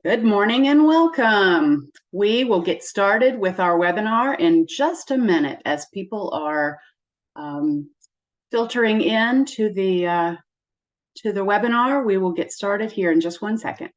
Good morning and welcome. We will get started with our webinar in just a minute as people are filtering in to the webinar. We will get started here in just 1 second.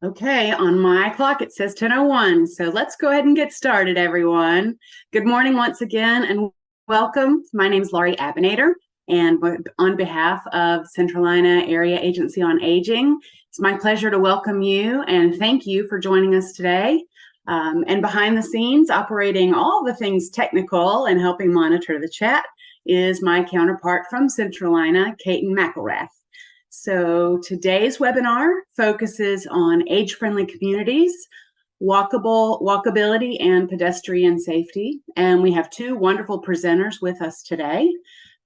Okay, on my clock it says 10:01, so let's go ahead and get started, everyone. Good morning once again and welcome. My name is Laurie Abinator, and on behalf of Centralina Area Agency on Aging, it's my pleasure to welcome you and thank you for joining us today. And behind the scenes, operating all the things technical and helping monitor the chat is my counterpart from Centralina, Kaiten McElrath. So today's webinar focuses on age-friendly communities, walkability and pedestrian safety. And we have two wonderful presenters with us today.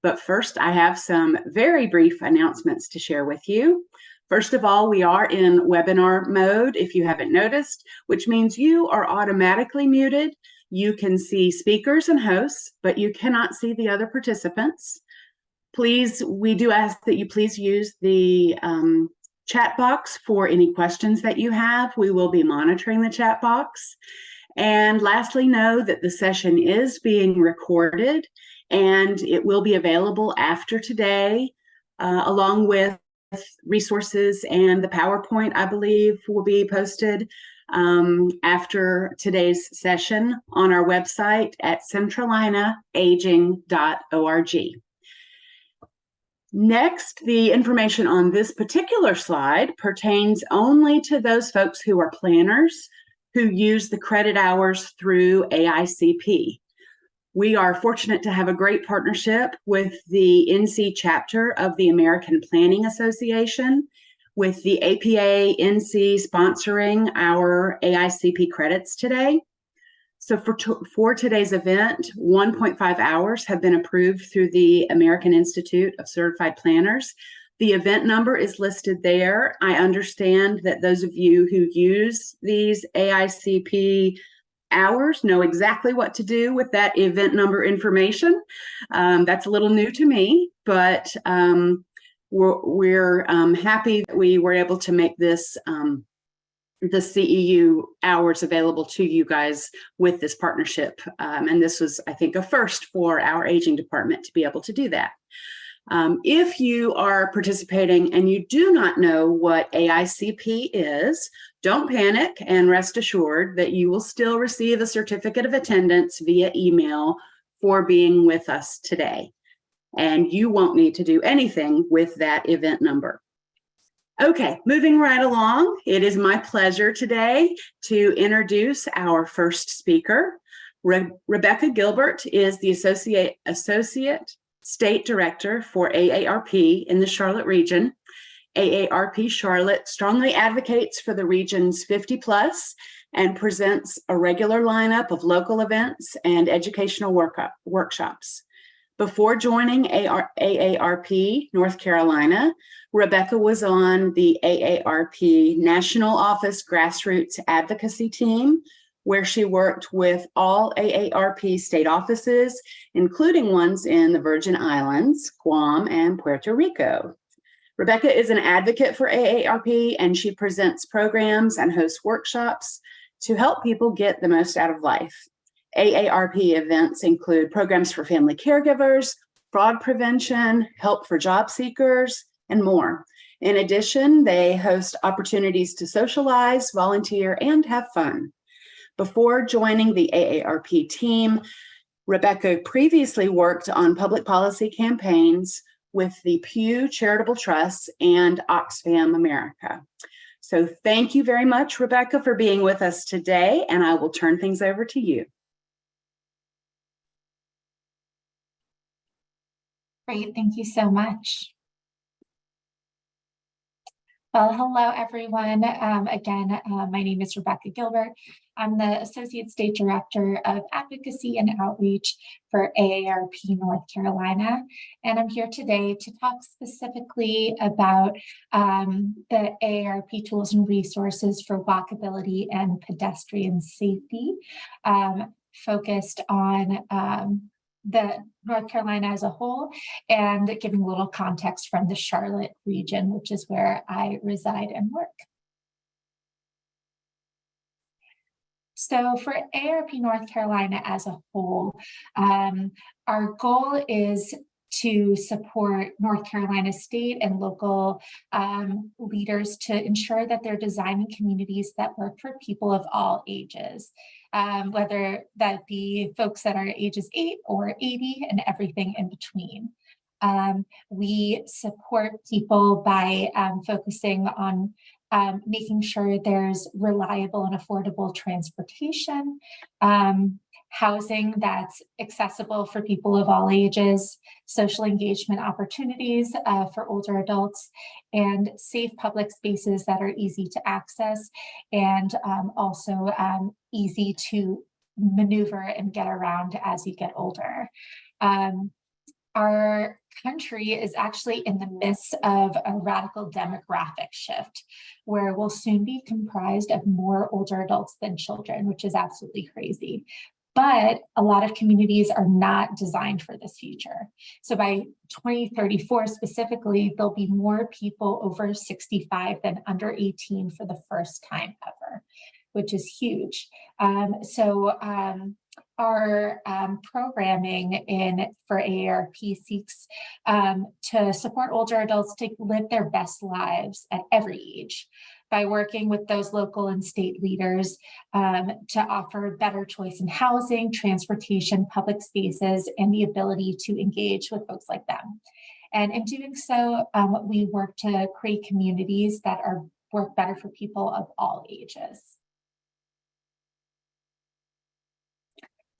But first, I have some very brief announcements to share with you. First of all, we are in webinar mode, if you haven't noticed, which means you are automatically muted. You can see speakers and hosts, but you cannot see the other participants. Please, we do ask that you please use the chat box for any questions that you have. We will be monitoring the chat box. And lastly, know that the session is being recorded and it will be available after today, along with resources, and the PowerPoint, I believe, will be posted after today's session on our website at centralinaaging.org. Next, the information on this particular slide pertains only to those folks who are planners who use the credit hours through AICP. We are fortunate to have a great partnership with the NC chapter of the American Planning Association, with the APA NC sponsoring our AICP credits today. So for today's event, 1.5 hours have been approved through the American Institute of Certified Planners. The event number is listed there. I understand that those of you who use these AICP hours know exactly what to do with that event number information. That's a little new to me, but we're happy that we were able to make this the CEU hours available to you guys with this partnership. And this was, I think, a first for our aging department to be able to do that. If you are participating and you do not know what AICP is, don't panic and rest assured that you will still receive a certificate of attendance via email for being with us today. And you won't need to do anything with that event number. Okay, moving right along, it is my pleasure today to introduce our first speaker. Rebecca Gilbert is the Associate State Director for AARP in the Charlotte region. AARP Charlotte strongly advocates for the region's 50 plus and presents a regular lineup of local events and educational workshops. Before joining AARP North Carolina, Rebecca was on the AARP National Office Grassroots Advocacy Team, where she worked with all AARP state offices, including ones in the Virgin Islands, Guam, and Puerto Rico. Rebecca is an advocate for AARP, and she presents programs and hosts workshops to help people get the most out of life. AARP events include programs for family caregivers, fraud prevention, help for job seekers, and more. In addition, they host opportunities to socialize, volunteer, and have fun. Before joining the AARP team, Rebecca previously worked on public policy campaigns with the Pew Charitable Trust and Oxfam America. So thank you very much, Rebecca, for being with us today, and I will turn things over to you. Great, thank you so much. Well, hello, everyone. Again, my name is Rebecca Gilbert. I'm the Associate State Director of Advocacy and Outreach for AARP North Carolina, and I'm here today to talk specifically about the AARP tools and resources for walkability and pedestrian safety, focused on the North Carolina as a whole, and giving a little context from the Charlotte region, which is where I reside and work. So for AARP North Carolina as a whole, our goal is to support North Carolina state and local leaders to ensure that they're designing communities that work for people of all ages, whether that be folks that are ages 8 or 80 and everything in between. We support people by focusing on making sure there's reliable and affordable transportation, housing that's accessible for people of all ages, social engagement opportunities for older adults, and safe public spaces that are easy to access and also easy to maneuver and get around as you get older. Our country is actually in the midst of a radical demographic shift where we'll soon be comprised of more older adults than children, which is absolutely crazy. But a lot of communities are not designed for this future. So by 2034 specifically, there'll be more people over 65 than under 18 for the first time ever, which is huge. Our programming for AARP seeks to support older adults to live their best lives at every age by working with those local and state leaders to offer better choice in housing, transportation, public spaces, and the ability to engage with folks like them. And in doing so, we work to create communities that work better for people of all ages.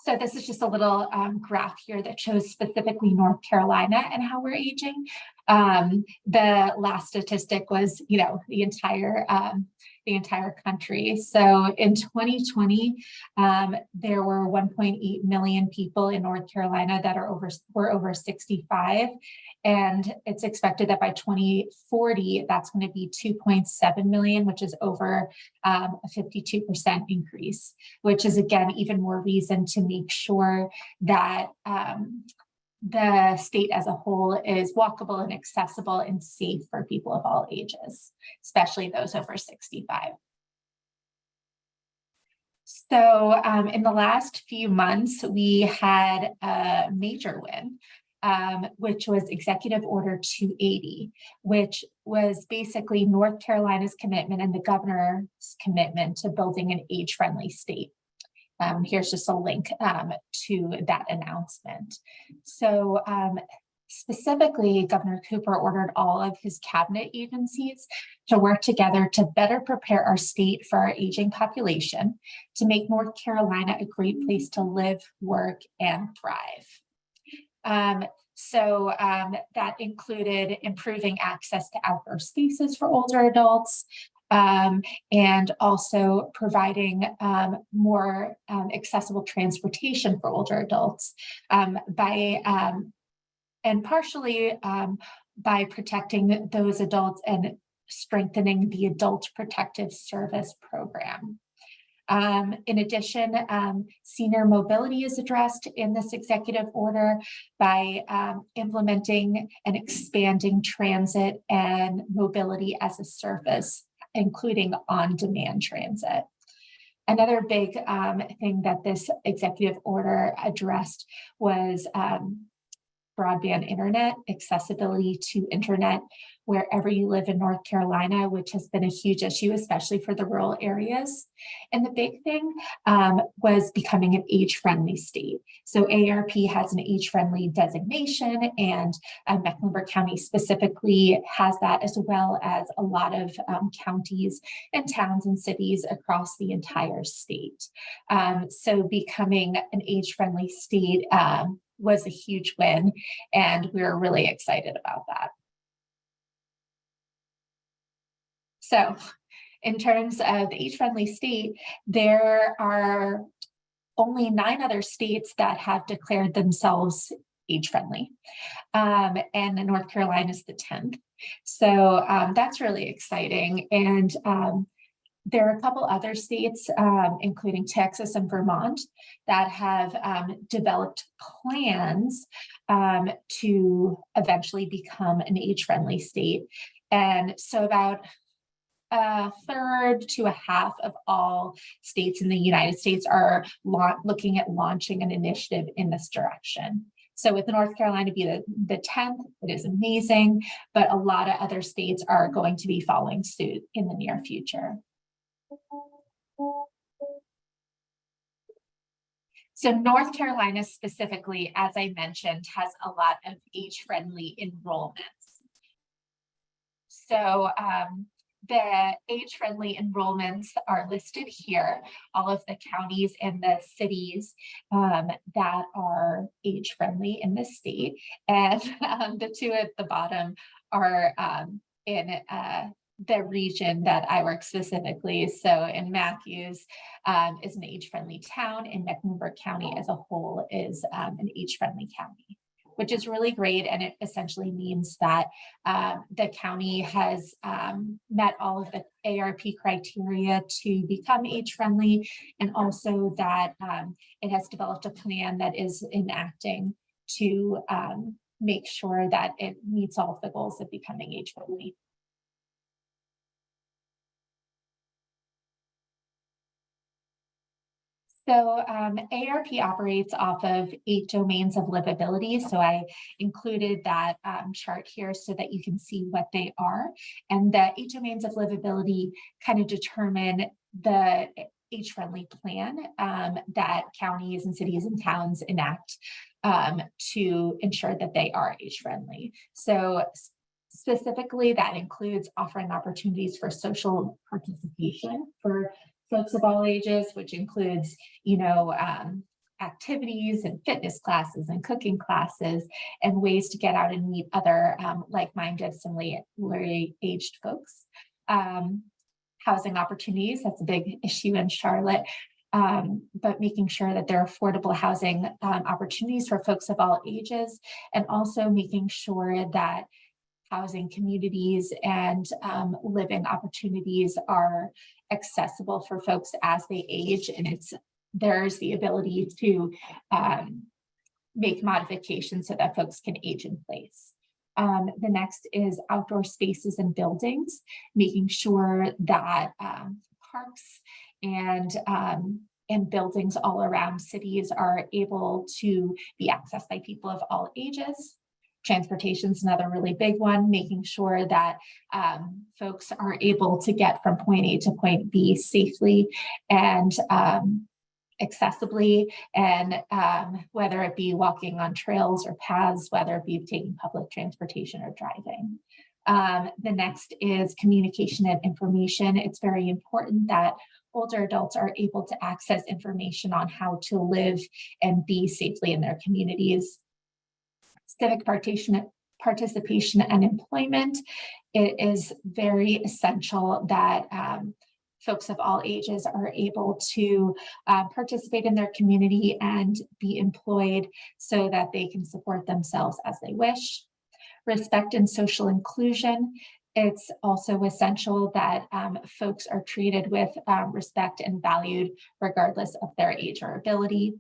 So this is just a little graph here that shows specifically North Carolina and how we're aging. The last statistic was, the entire country. So in 2020, there were 1.8 million people in North Carolina that were over 65. And it's expected that by 2040, that's going to be 2.7 million, which is over a 52% increase, which is, again, even more reason to make sure that the state as a whole is walkable and accessible and safe for people of all ages, especially those over 65. So in the last few months, we had a major win, which was Executive Order 280, which was basically North Carolina's commitment and the governor's commitment to building an age-friendly state. Here's just a link to that announcement. So specifically, Governor Cooper ordered all of his cabinet agencies to work together to better prepare our state for our aging population, to make North Carolina a great place to live, work, and thrive. So that included improving access to outdoor spaces for older adults, and also providing more accessible transportation for older adults partially by protecting those adults and strengthening the Adult Protective Service Program. In addition, senior mobility is addressed in this executive order by implementing and expanding transit and mobility as a service, including on-demand transit. Another big thing that this executive order addressed was broadband internet, accessibility to internet wherever you live in North Carolina, which has been a huge issue, especially for the rural areas. And the big thing was becoming an age-friendly state. So AARP has an age-friendly designation, and Mecklenburg County specifically has that, as well as a lot of counties and towns and cities across the entire state. So becoming an age-friendly state was a huge win, and we're really excited about that. So in terms of the age-friendly state, there are only 9 other states that have declared themselves age-friendly, and North Carolina is the 10th. So that's really exciting. And there are a couple other states, including Texas and Vermont, that have developed plans to eventually become an age-friendly state. And so about a third to a half of all states in the United States are looking at launching an initiative in this direction. So with North Carolina being the 10th, it is amazing, but a lot of other states are going to be following suit in the near future. So North Carolina specifically, as I mentioned, has a lot of age-friendly enrollments. So the age-friendly enrollments are listed here, all of the counties and the cities that are age-friendly in the state. And the 2 at the bottom are in the region that I work specifically. So in Matthews is an age-friendly town, and Mecklenburg County as a whole is an age-friendly county, which is really great. And it essentially means that the county has met all of the AARP criteria to become age-friendly, and also that it has developed a plan that is enacting to make sure that it meets all of the goals of becoming age-friendly. So AARP operates off of 8 domains of livability. So I included that chart here so that you can see what they are. And the 8 domains of livability kind of determine the age-friendly plan that counties and cities and towns enact to ensure that they are age-friendly. So specifically, that includes offering opportunities for social participation for folks of all ages, which includes, activities and fitness classes and cooking classes and ways to get out and meet other like-minded, similarly aged folks. Housing opportunities, that's a big issue in Charlotte, but making sure that there are affordable housing opportunities for folks of all ages, and also making sure that housing communities and living opportunities are accessible for folks as they age, and there's the ability to make modifications so that folks can age in place. The next is outdoor spaces and buildings, making sure that parks and buildings all around cities are able to be accessed by people of all ages. Transportation is another really big one, making sure that folks are able to get from point A to point B safely and accessibly, and whether it be walking on trails or paths, whether it be taking public transportation or driving. The next is communication and information. It's very important that older adults are able to access information on how to live and be safely in their communities. Civic participation and employment. It is very essential that folks of all ages are able to participate in their community and be employed so that they can support themselves as they wish. Respect and social inclusion. It's also essential that folks are treated with respect and valued regardless of their age or ability.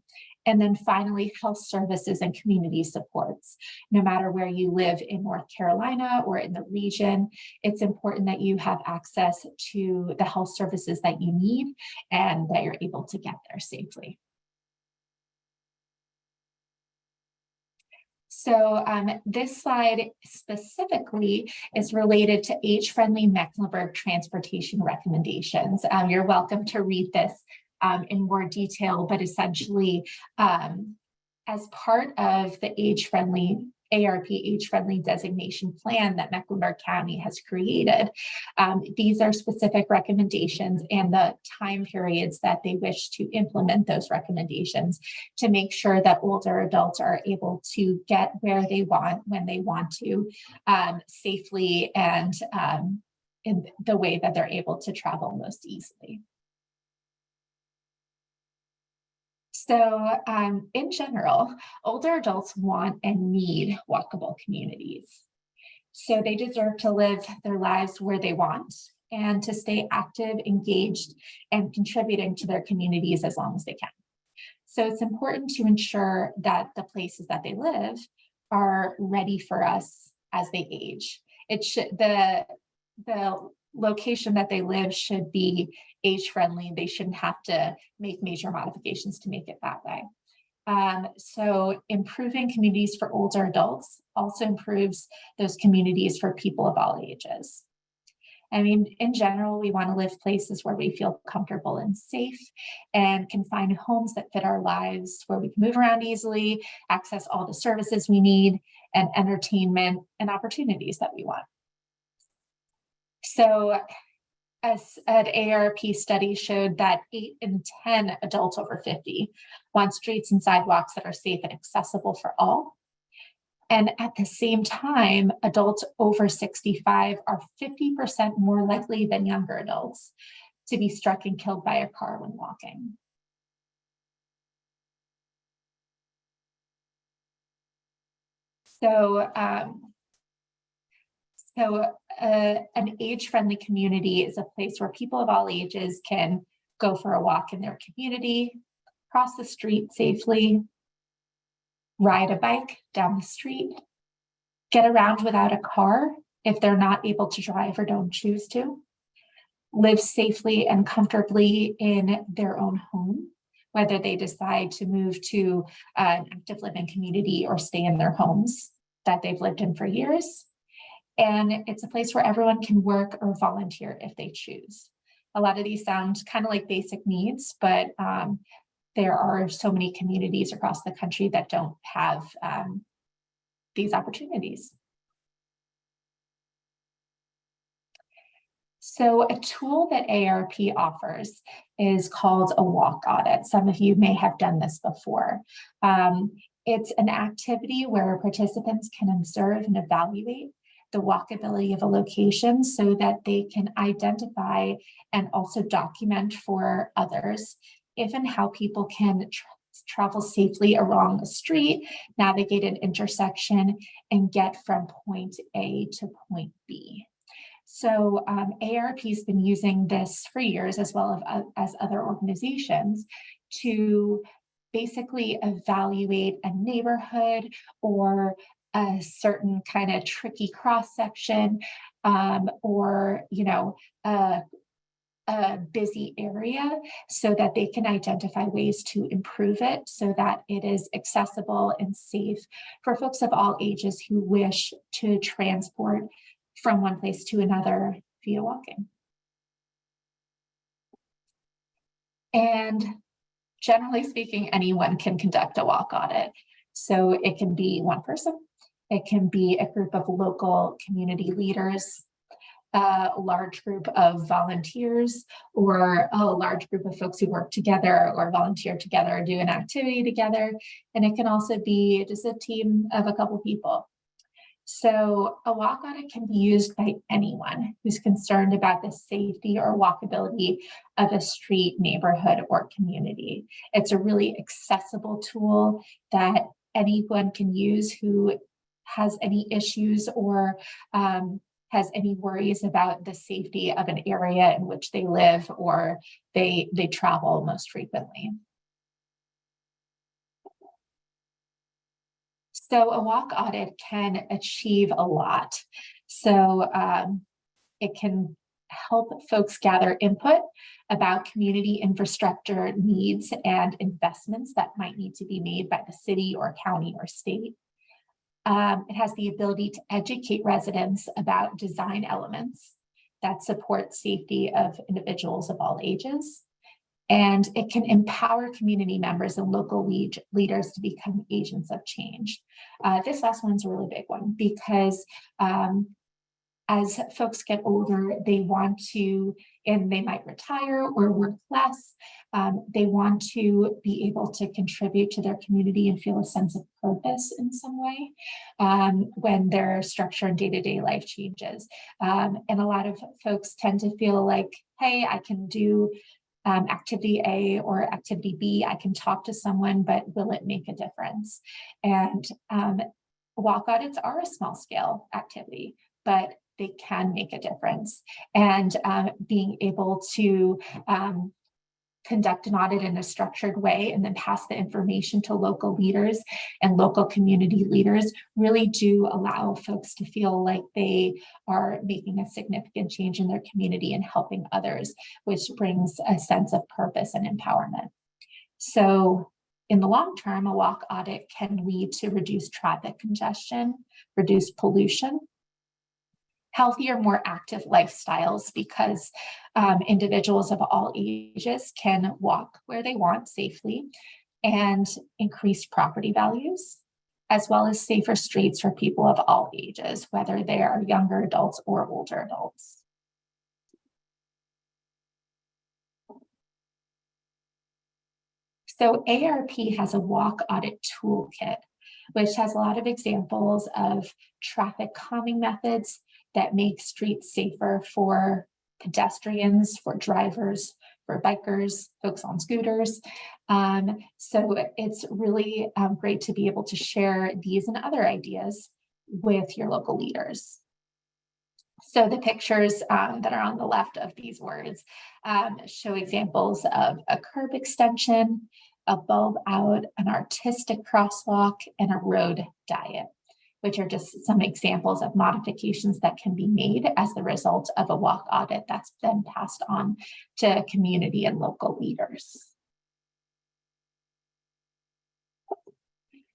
And then finally, health services and community supports. No matter where you live in North Carolina or in the region, it's important that you have access to the health services that you need and that you're able to get there safely. So this slide specifically is related to age-friendly Mecklenburg transportation recommendations. You're welcome to read this in more detail, but essentially as part of the age-friendly AARP age-friendly designation plan that Mecklenburg County has created. These are specific recommendations and the time periods that they wish to implement those recommendations to make sure that older adults are able to get where they want, when they want to, safely and in the way that they're able to travel most easily. So in general, older adults want and need walkable communities. So they deserve to live their lives where they want and to stay active, engaged, and contributing to their communities as long as they can. So it's important to ensure that the places that they live are ready for us as they age. It should, the location that they live should be age-friendly. They shouldn't have to make major modifications to make it that way. So improving communities for older adults also improves those communities for people of all ages. I mean, in general, we want to live places where we feel comfortable and safe and can find homes that fit our lives, where we can move around easily, access all the services we need, and entertainment and opportunities that we want. So as an AARP study showed that 8 in 10 adults over 50 want streets and sidewalks that are safe and accessible for all. And at the same time, adults over 65 are 50% more likely than younger adults to be struck and killed by a car when walking. So, an age-friendly community is a place where people of all ages can go for a walk in their community, cross the street safely, ride a bike down the street, get around without a car if they're not able to drive or don't choose to, live safely and comfortably in their own home, whether they decide to move to an active living community or stay in their homes that they've lived in for years. And it's a place where everyone can work or volunteer if they choose. A lot of these sound kind of like basic needs, but there are so many communities across the country that don't have these opportunities. So a tool that AARP offers is called a walk audit. Some of you may have done this before. It's an activity where participants can observe and evaluate the walkability of a location so that they can identify and also document for others if and how people can travel safely along a street, navigate an intersection, and get from point A to point B. So AARP has been using this for years, as well as other organizations, to basically evaluate a neighborhood or a certain kind of tricky cross section, or a busy area, so that they can identify ways to improve it so that it is accessible and safe for folks of all ages who wish to transport from one place to another via walking. And generally speaking, anyone can conduct a walk audit. So it can be one person, it can be a group of local community leaders, a large group of volunteers, or a large group of folks who work together or volunteer together or do an activity together. And it can also be just a team of a couple people. So a walk audit can be used by anyone who's concerned about the safety or walkability of a street, neighborhood, or community. It's a really accessible tool that anyone can use who has any issues or has any worries about the safety of an area in which they live or they travel most frequently. So a walk audit can achieve a lot. So it can help folks gather input about community infrastructure needs and investments that might need to be made by the city or county or state. It has the ability to educate residents about design elements that support safety of individuals of all ages. And it can empower community members and local leaders to become agents of change. This last one's a really big one because as folks get older, they want to, and they might retire or work less. They want to be able to contribute to their community and feel a sense of purpose in some way when their structure and day-to-day life changes. And a lot of folks tend to feel like, hey, I can do activity A or activity B, I can talk to someone, but will it make a difference? And walk audits are a small scale activity, but they can make a difference. And being able to conduct an audit in a structured way and then pass the information to local leaders and local community leaders really do allow folks to feel like they are making a significant change in their community and helping others, which brings a sense of purpose and empowerment. So in the long term, a walk audit can lead to reduced traffic congestion, reduced pollution, healthier, more active lifestyles because individuals of all ages can walk where they want safely, and increased property values, as well as safer streets for people of all ages, whether they are younger adults or older adults. So AARP has a walk audit toolkit, which has a lot of examples of traffic calming methods that make streets safer for pedestrians, for drivers, for bikers, folks on scooters. So it's really great to be able to share these and other ideas with your local leaders. So the pictures that are on the left of these words show examples of a curb extension, a bulb out, an artistic crosswalk, and a road diet, which are just some examples of modifications that can be made as the result of a walk audit that's then passed on to community and local leaders.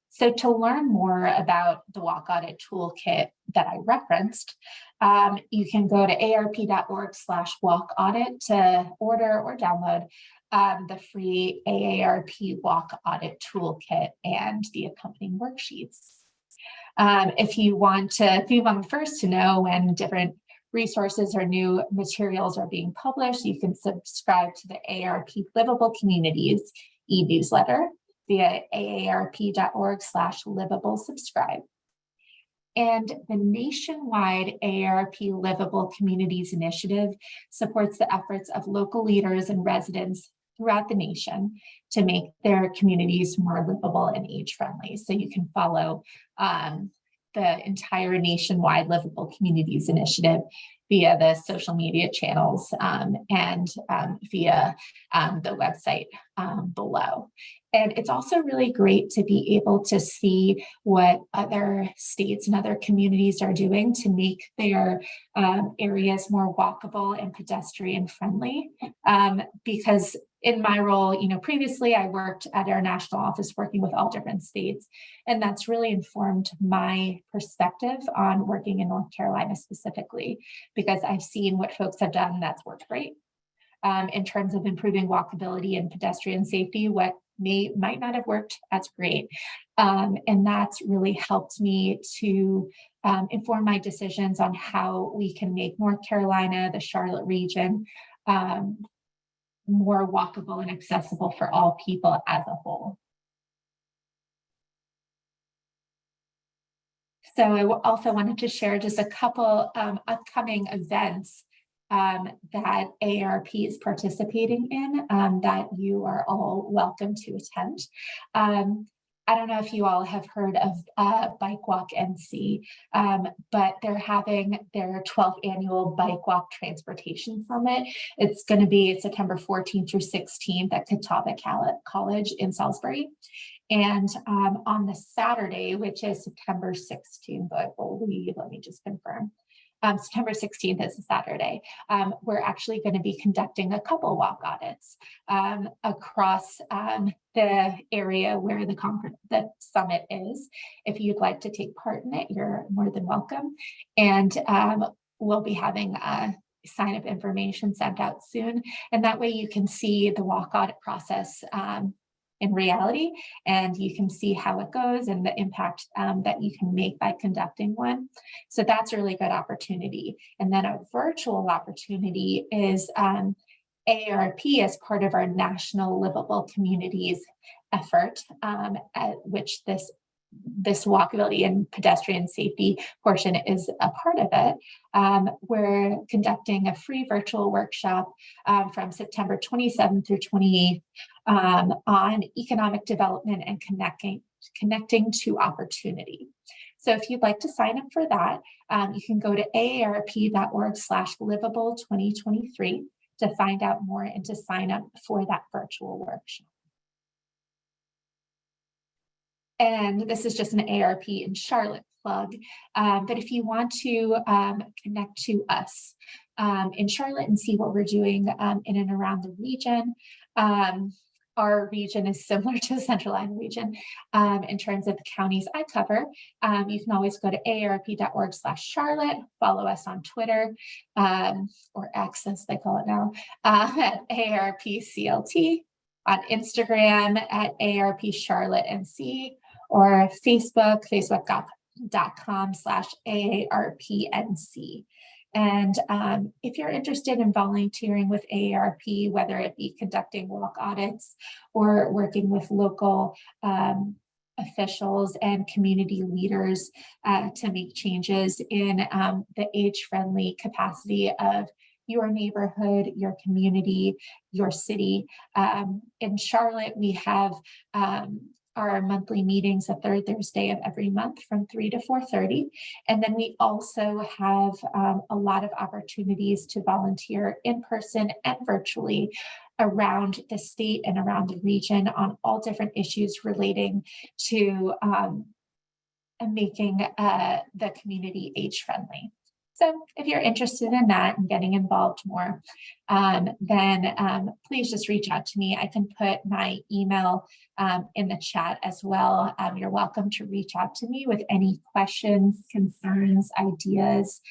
So to learn more about the walk audit toolkit that I referenced, you can go to aarp.org/walk audit to order or download the free AARP walk audit toolkit and the accompanying worksheets. If you want to be among the first to know when different resources or new materials are being published, you can subscribe to the AARP Livable Communities e-newsletter via aarp.org/livable subscribe. And the nationwide AARP Livable Communities Initiative supports the efforts of local leaders and residents throughout the nation to make their communities more livable and age-friendly. So you can follow the entire nationwide Livable Communities Initiative via the social media channels and via the website below. And it's also really great to be able to see what other states and other communities are doing to make their areas more walkable and pedestrian friendly. Because in my role, previously I worked at our national office working with all different states, and that's really informed my perspective on working in North Carolina specifically, because I've seen what folks have done that's worked great in terms of improving walkability and pedestrian safety, what might not have worked as great. And that's really helped me to inform my decisions on how we can make North Carolina, the Charlotte region, more walkable and accessible for all people as a whole. So I also wanted to share just a couple upcoming events that AARP is participating in that you are all welcome to attend. I don't know if you all have heard of Bike Walk NC, but they're having their 12th annual Bike Walk Transportation Summit. It's going to be September 14th through 16th at Catawba College in Salisbury. And on the Saturday, which is September 16th, I believe, let me just confirm. September 16th is a Saturday. We're actually going to be conducting a couple walk audits across the area where the summit is. If you'd like to take part in it, you're more than welcome. And we'll be having a sign-up information sent out soon. And that way you can see the walk audit process in reality, and you can see how it goes and the impact that you can make by conducting one. So that's a really good opportunity. And then a virtual opportunity is AARP as part of our National Livable Communities effort, at which this walkability and pedestrian safety portion is a part of it. We're conducting a free virtual workshop from September 27th through 28th on economic development and connecting to opportunity. So if you'd like to sign up for that, you can go to aarp.org/livable2023 to find out more and to sign up for that virtual workshop. And this is just an AARP in Charlotte plug. But if you want to connect to us in Charlotte and see what we're doing in and around the region, our region is similar to the Central Line region in terms of the counties I cover. You can always go to aarp.org/Charlotte, follow us on Twitter, or X as they call it now, at AARPCLT, on Instagram at AARP Charlotte NC, or facebook.com/AARPNC. And if you're interested in volunteering with AARP, whether it be conducting walk audits or working with local officials and community leaders to make changes in the age-friendly capacity of your neighborhood, your community, your city. In Charlotte, we have our monthly meetings the third Thursday of every month from 3 to 4:30. And then we also have a lot of opportunities to volunteer in person and virtually around the state and around the region on all different issues relating to making the community age-friendly. So if you're interested in that and getting involved more, then please just reach out to me. I can put my email in the chat as well. You're welcome to reach out to me with any questions, concerns, ideas.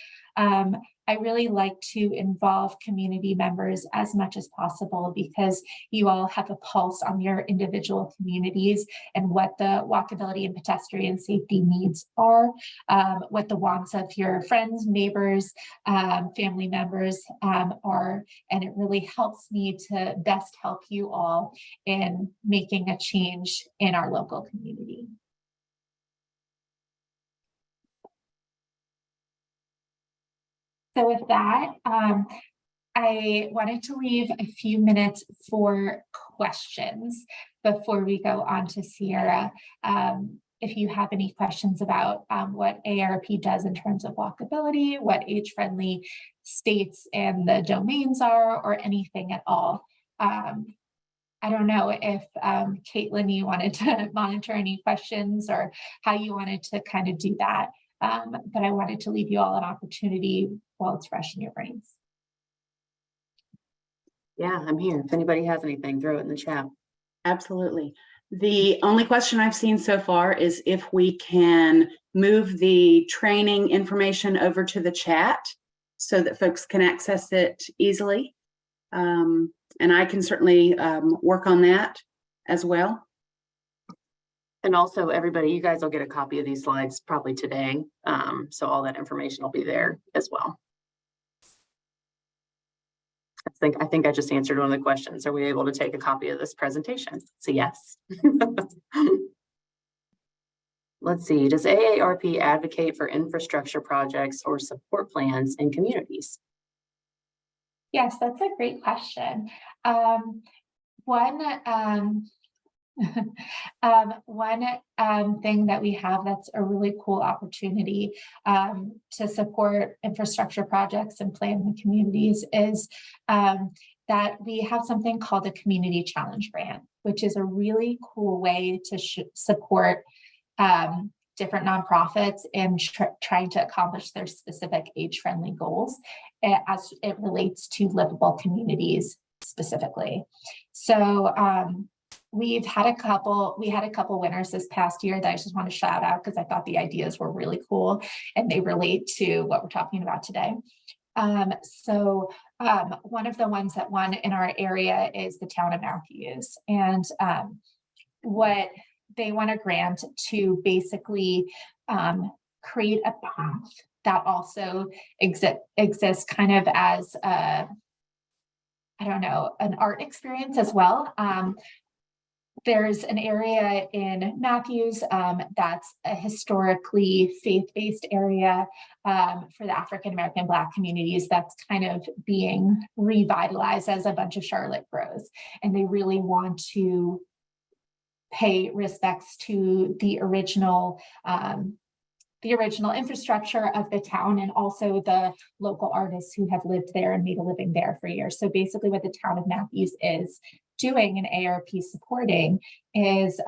I really like to involve community members as much as possible because you all have a pulse on your individual communities and what the walkability and pedestrian safety needs are, what the wants of your friends, neighbors, family members are, and it really helps me to best help you all in making a change in our local community. So with that, I wanted to leave a few minutes for questions before we go on to Scierra. If you have any questions about what AARP does in terms of walkability, what age-friendly states and the domains are, or anything at all. I don't know if Caitlin, you wanted to monitor any questions or how you wanted to kind of do that. But I wanted to leave you all an opportunity while it's fresh in your brains. Yeah, I'm here. If anybody has anything, throw it in the chat. Absolutely. The only question I've seen so far is if we can move the training information over to the chat so that folks can access it easily. And I can certainly work on that as well. And also, everybody, you guys will get a copy of these slides probably today. So all that information will be there as well. I think I just answered one of the questions. Are we able to take a copy of this presentation? So yes. Let's see. Does AARP advocate for infrastructure projects or support plans in communities? Yes, that's a great question. One thing that we have that's a really cool opportunity to support infrastructure projects and plan in communities is that we have something called a community challenge grant, which is a really cool way to support different nonprofits in trying to accomplish their specific age-friendly goals as it relates to livable communities specifically. So we had a couple winners this past year that I just want to shout out because I thought the ideas were really cool and they relate to what we're talking about today. One of the ones that won in our area is the town of Matthews, and what they won a grant to basically create a path that also exists kind of as a, I don't know, an art experience as well. There's an area in Matthews that's a historically faith-based area for the African-American Black communities that's kind of being revitalized as a bunch of Charlotte grows. And they really want to pay respects to the original infrastructure of the town and also the local artists who have lived there and made a living there for years. So basically what the town of Matthews is doing and AARP supporting is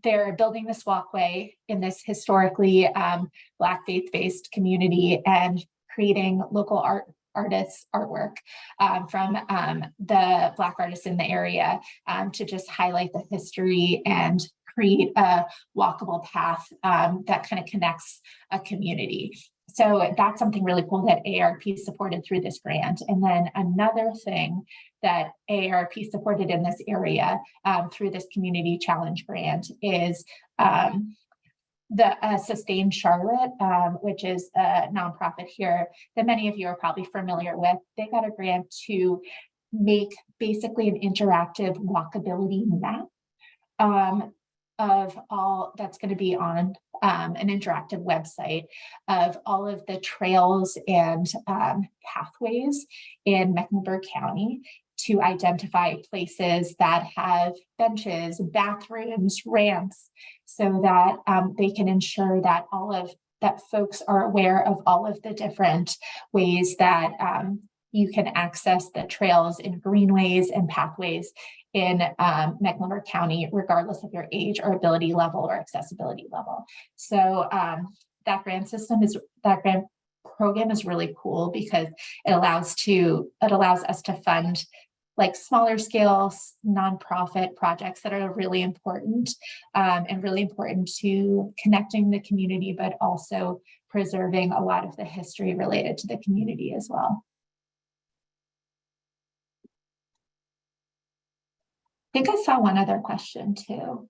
they're building this walkway in this historically Black faith-based community and creating local artists artwork from the Black artists in the area to just highlight the history and create a walkable path that kind of connects a community. So that's something really cool that AARP supported through this grant. And then another thing that AARP supported in this area through this community challenge grant is the Sustain Charlotte, which is a nonprofit here that many of you are probably familiar with. They got a grant to make basically an interactive walkability map of all that's going to be on an interactive website of all of the trails and pathways in Mecklenburg County to identify places that have benches, bathrooms, ramps, so that they can ensure that that folks are aware of all of the different ways that you can access the trails and greenways and pathways in Mecklenburg County, regardless of your age or ability level or accessibility level. So that grant program is really cool because it allows us to fund like smaller scale nonprofit projects that are really important and really important to connecting the community, but also preserving a lot of the history related to the community as well. I think I saw one other question too.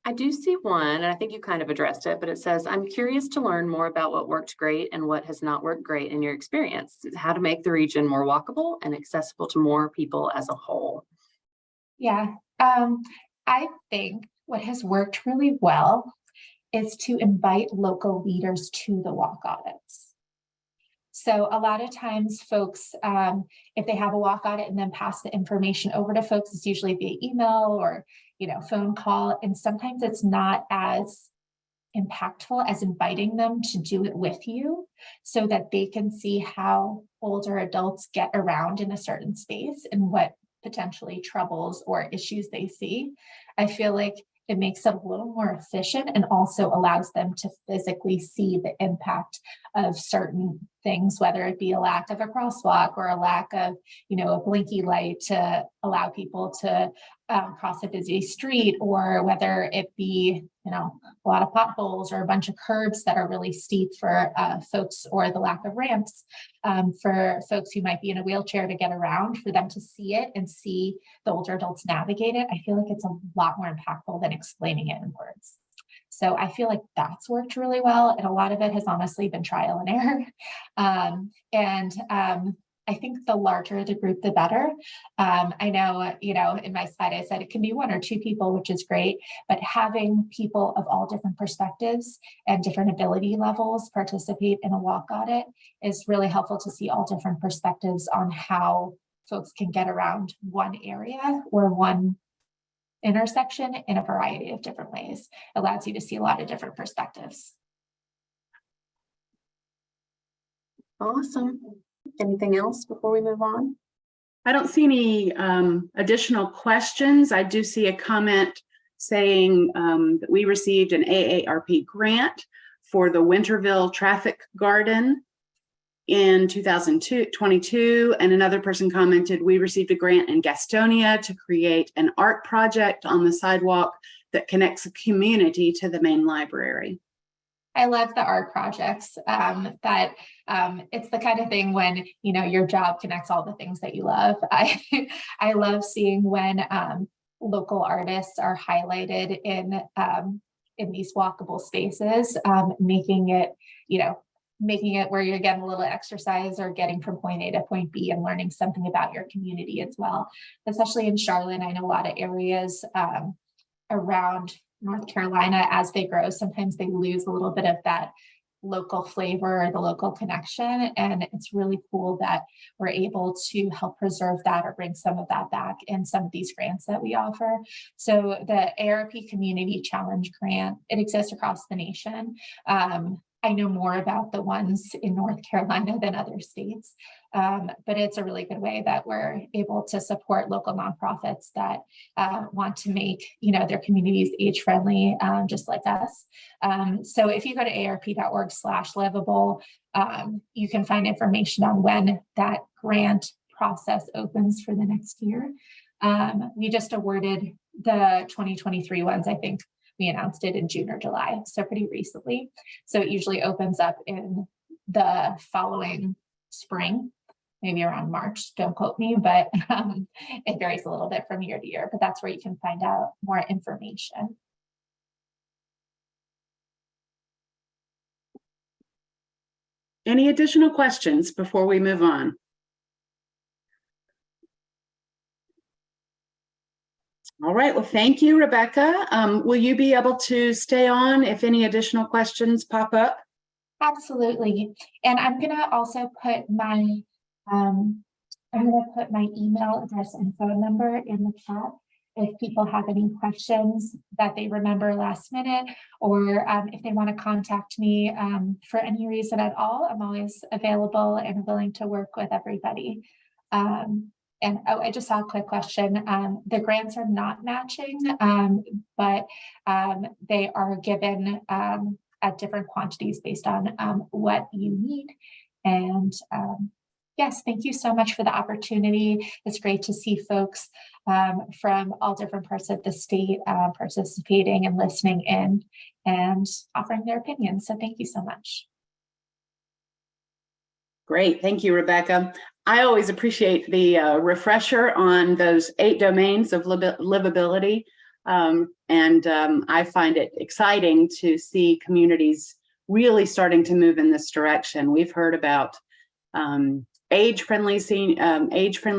I do see one, and I think you kind of addressed it, but it says, I'm curious to learn more about what worked great and what has not worked great in your experience, how to make the region more walkable and accessible to more people as a whole. Yeah, I think what has worked really well is to invite local leaders to the walk audits. So a lot of times folks, if they have a walk audit and then pass the information over to folks, it's usually via email or phone call. And sometimes it's not as impactful as inviting them to do it with you so that they can see how older adults get around in a certain space and what potentially troubles or issues they see. I feel like it makes it a little more efficient and also allows them to physically see the impact of certain things, whether it be a lack of a crosswalk or a lack of, a blinky light to allow people to cross a busy street, or whether it be, a lot of potholes or a bunch of curbs that are really steep for folks, or the lack of ramps for folks who might be in a wheelchair to get around, for them to see it and see the older adults navigate it. I feel like it's a lot more impactful than explaining it in words. So I feel like that's worked really well. And a lot of it has honestly been trial and error. I think the larger the group, the better. I know, in my slide, I said it can be 1 or 2 people, which is great, but having people of all different perspectives and different ability levels participate in a walk audit is really helpful to see all different perspectives on how folks can get around one area or one intersection in a variety of different ways. It allows you to see a lot of different perspectives. Awesome. Anything else before we move on? I don't see any additional questions. I do see a comment saying that we received an AARP grant for the Winterville Traffic Garden in 2022, and another person commented, we received a grant in Gastonia to create an art project on the sidewalk that connects a community to the main library. I love the art projects. It's the kind of thing when, you know, your job connects all the things that you love. I love seeing when local artists are highlighted in these walkable spaces, making it where you're getting a little exercise or getting from point A to point B and learning something about your community as well. Especially in Charlotte, I know a lot of areas around North Carolina, as they grow, sometimes they lose a little bit of that local flavor or the local connection. And it's really cool that we're able to help preserve that or bring some of that back in some of these grants that we offer. So the AARP Community Challenge Grant, it exists across the nation. I know more about the ones in North Carolina than other states, but it's a really good way that we're able to support local nonprofits that want to make, you know, their communities age-friendly, just like us. So if you go to aarp.org/livable, you can find information on when that grant process opens for the next year. We just awarded the 2023 ones, I think. We announced it in June or July, so pretty recently. So it usually opens up in the following spring, maybe around March, don't quote me, but it varies a little bit from year to year, but that's where you can find out more information. Any additional questions before we move on? All right, well, thank you, Rebecca. Will you be able to stay on if any additional questions pop up? Absolutely. And I'm gonna also put my email address and phone number in the chat if people have any questions that they remember last minute, or if they want to contact me for any reason at all. I'm always available and willing to work with everybody. And I just saw a quick question. The grants are not matching, but they are given at different quantities based on what you need. And yes, thank you so much for the opportunity. It's great to see folks from all different parts of the state participating and listening in and offering their opinions. So thank you so much. Great, thank you, Rebecca. I always appreciate the refresher on those 8 domains of livability. I find it exciting to see communities really starting to move in this direction. We've heard about age-friendly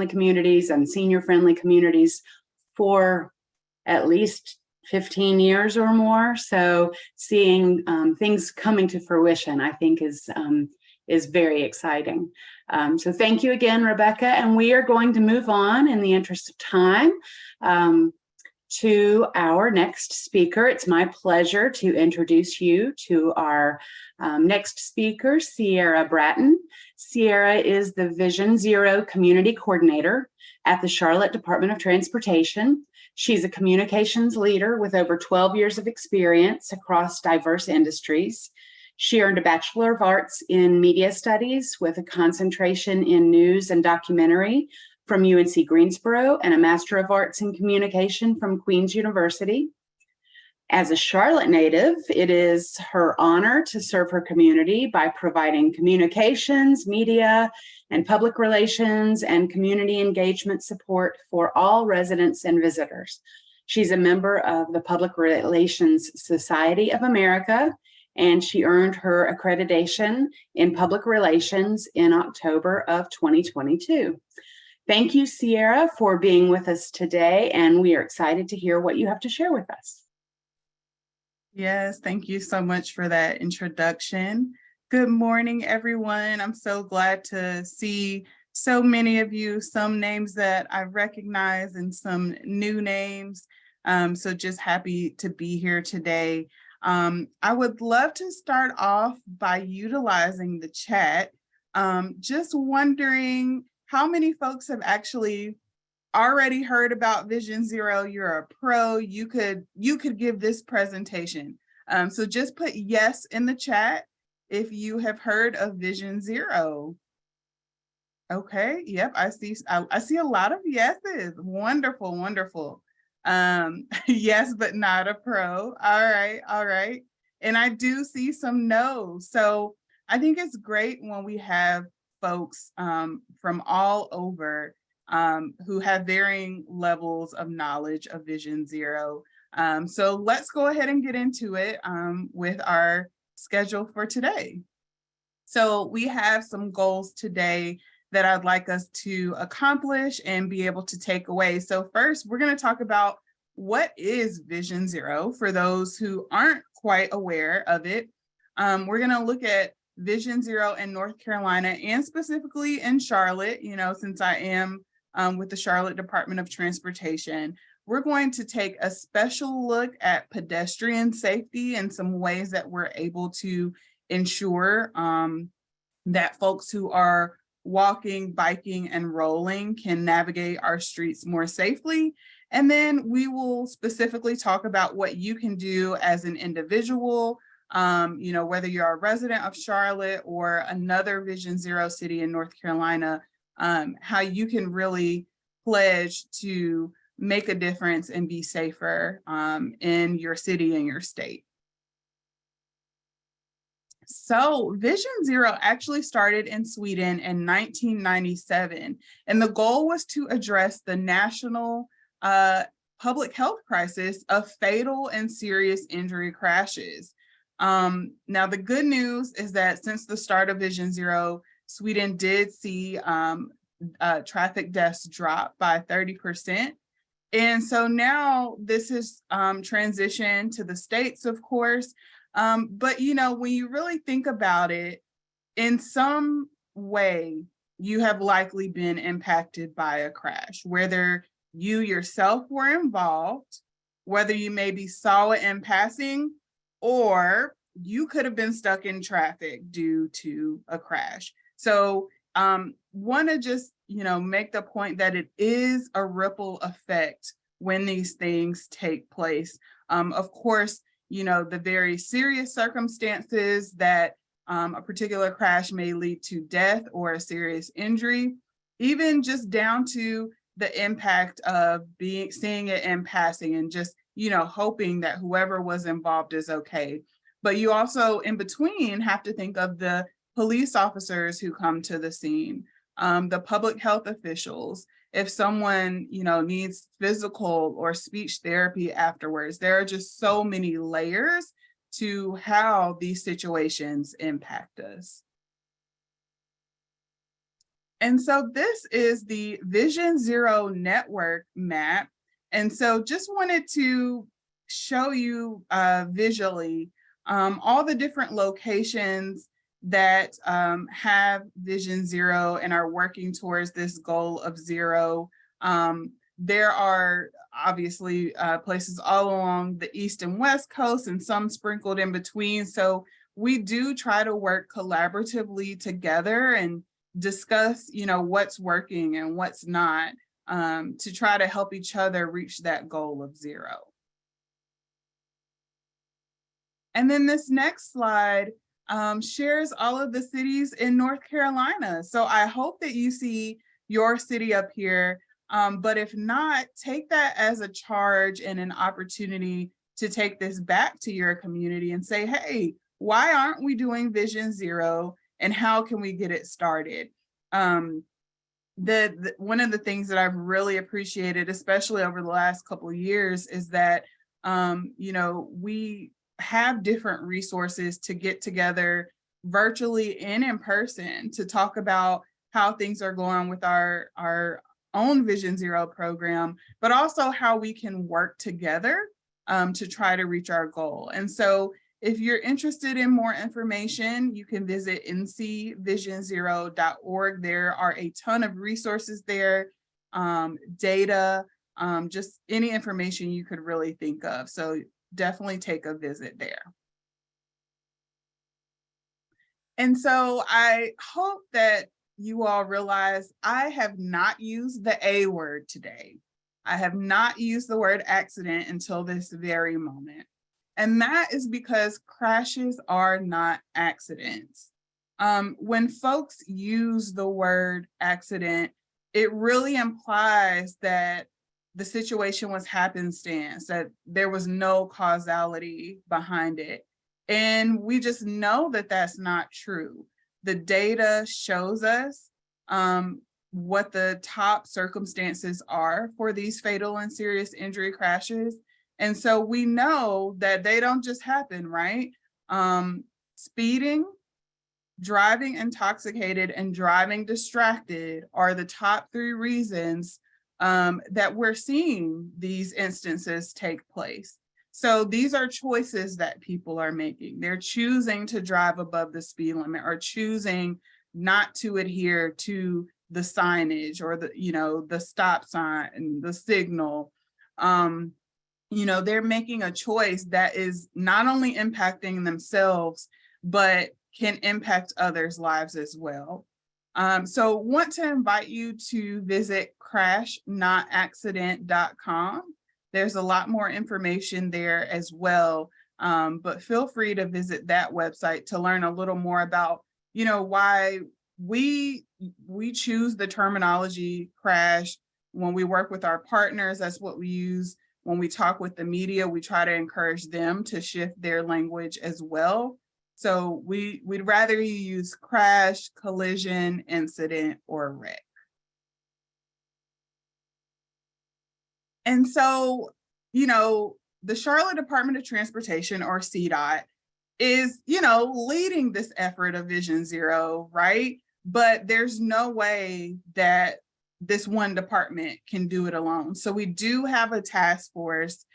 communities and senior-friendly communities for at least 15 years or more. So seeing things coming to fruition, I think is very exciting. So thank you again, Rebecca. And we are going to move on in the interest of time to our next speaker. It's my pleasure to introduce you to our next speaker, Scierra Bratton. Scierra is the Vision Zero Community Coordinator at the Charlotte Department of Transportation. She's a communications leader with over 12 years of experience across diverse industries. She earned a Bachelor of Arts in Media Studies with a concentration in news and documentary from UNC Greensboro and a Master of Arts in Communication from Queen's University. As a Charlotte native, it is her honor to serve her community by providing communications, media, and public relations and community engagement support for all residents and visitors. She's a member of the Public Relations Society of America, and she earned her accreditation in public relations in October of 2022. Thank you, Scierra, for being with us today, and we are excited to hear what you have to share with us. Yes, thank you so much for that introduction. Good morning, everyone. I'm so glad to see so many of you, some names that I recognize and some new names. So just happy to be here today. I would love to start off by utilizing the chat. Just wondering how many folks have actually already heard about Vision Zero, you're a pro, you could give this presentation. So just put yes in the chat if you have heard of Vision Zero. Okay, yep, I see a lot of yeses. Wonderful, wonderful. Yes, but not a pro. All right, all right. And I do see some no's. So I think it's great when we have folks from all over who have varying levels of knowledge of Vision Zero. So let's go ahead and get into it with our schedule for today. So we have some goals today that I'd like us to accomplish and be able to take away. So first, we're going to talk about what is Vision Zero for those who aren't quite aware of it. We're going to look at Vision Zero in North Carolina and specifically in Charlotte, you know, since I am with the Charlotte Department of Transportation. We're going to take a special look at pedestrian safety and some ways that we're able to ensure that folks who are walking, biking, and rolling can navigate our streets more safely. And then we will specifically talk about what you can do as an individual, you know, whether you're a resident of Charlotte or another Vision Zero city in North Carolina, how you can really pledge to make a difference and be safer in your city and your state. So Vision Zero actually started in Sweden in 1997, and the goal was to address the national public health crisis of fatal and serious injury crashes. Now, the good news is that since the start of Vision Zero, Sweden did see traffic deaths drop by 30%. And so now this has transitioned to the states, of course. But, you know, when you really think about it, in some way, you have likely been impacted by a crash, whether you yourself were involved, whether you maybe saw it in passing, or you could have been stuck in traffic due to a crash. So want to just, you know, make the point that it is a ripple effect when these things take place. Of course, you know, the very serious circumstances that a particular crash may lead to death or a serious injury, even just down to the impact of seeing it in passing and just, you know, hoping that whoever was involved is okay. But you also, in between, have to think of the police officers who come to the scene, the public health officials. If someone, you know, needs physical or speech therapy afterwards, there are just so many layers to how these situations impact us. And so this is the Vision Zero network map. And so just wanted to show you visually all the different locations that have Vision Zero and are working towards this goal of zero. There are obviously places all along the East and West Coast and some sprinkled in between. So we do try to work collaboratively together and discuss, you know, what's working and what's not to try to help each other reach that goal of zero. And then this next slide shares all of the cities in North Carolina. So I hope that you see your city up here, but if not, take that as a charge and an opportunity to take this back to your community and say, hey, why aren't we doing Vision Zero and how can we get it started? One of the things that I've really appreciated, especially over the last couple of years, is that, you know, we have different resources to get together virtually and in person to talk about how things are going with our own Vision Zero program, but also how we can work together to try to reach our goal. And so if you're interested in more information, you can visit ncvisionzero.org. There are a ton of resources there, data, just any information you could really think of. So definitely take a visit there. And so I hope that you all realize I have not used the A word today. I have not used the word accident until this very moment. And that is because crashes are not accidents. When folks use the word accident, it really implies that the situation was happenstance, that there was no causality behind it. And we just know that that's not true. The data shows us what the top circumstances are for these fatal and serious injury crashes. And so we know that they don't just happen, right? Speeding, driving intoxicated, and driving distracted are the top 3 reasons that we're seeing these instances take place. So these are choices that people are making. They're choosing to drive above the speed limit or choosing not to adhere to the signage or the stop sign and the signal. They're making a choice that is not only impacting themselves, but can impact others' lives as well. So want to invite you to visit crashnotaccident.com. There's a lot more information there as well. But feel free to visit that website to learn a little more about, why we choose the terminology crash. When we work with our partners, that's what we use. When we talk with the media, we try to encourage them to shift their language as well. So we'd rather you use crash, collision, incident, or wreck. And so, the Charlotte Department of Transportation, or CDOT, is, leading this effort of Vision Zero, right? But there's no way that this one department can do it alone. So we do have a task force.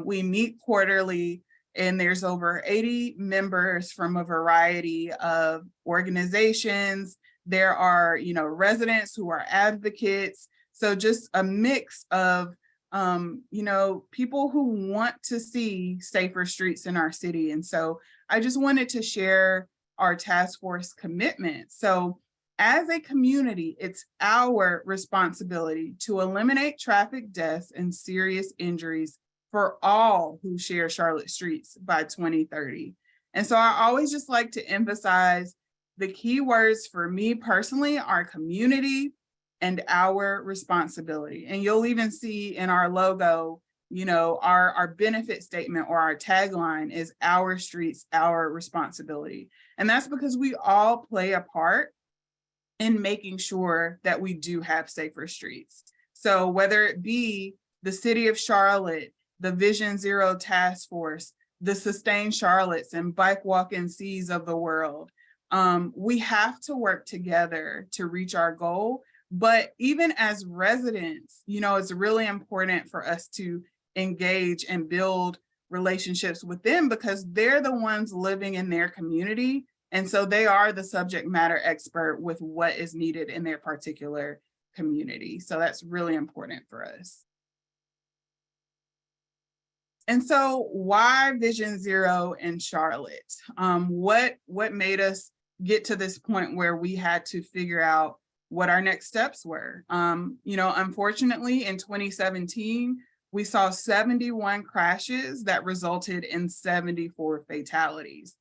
We meet quarterly, and there's over 80 members from a variety of organizations. There are, residents who are advocates. So just a mix of, people who want to see safer streets in our city. And so I just wanted to share our task force commitment. So as a community, it's our responsibility to eliminate traffic deaths and serious injuries for all who share Charlotte streets by 2030. And so I always just like to emphasize the key words for me personally are community and our responsibility. And you'll even see in our logo, our benefit statement or our tagline is our streets, our responsibility. And that's because we all play a part in making sure that we do have safer streets. So whether it be the city of Charlotte, the Vision Zero Task Force, the Sustain Charlottes and Bike Walk and Seas of the world, we have to work together to reach our goal. But even as residents, it's really important for us to engage and build relationships with them because they're the ones living in their community. And so they are the subject matter expert with what is needed in their particular community. So that's really important for us. And so why Vision Zero in Charlotte? What made us get to this point where we had to figure out what our next steps were? Unfortunately, in 2017, we saw 71 crashes that resulted in 74 fatalities.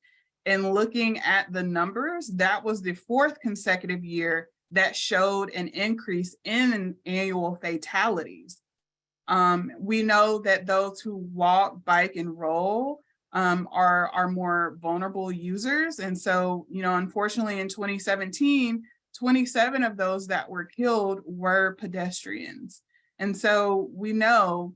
And looking at the numbers, that was the 4th consecutive year that showed an increase in annual fatalities. We know that those who walk, bike, and roll are more vulnerable users. And so, unfortunately in 2017, 27 of those that were killed were pedestrians. And so we know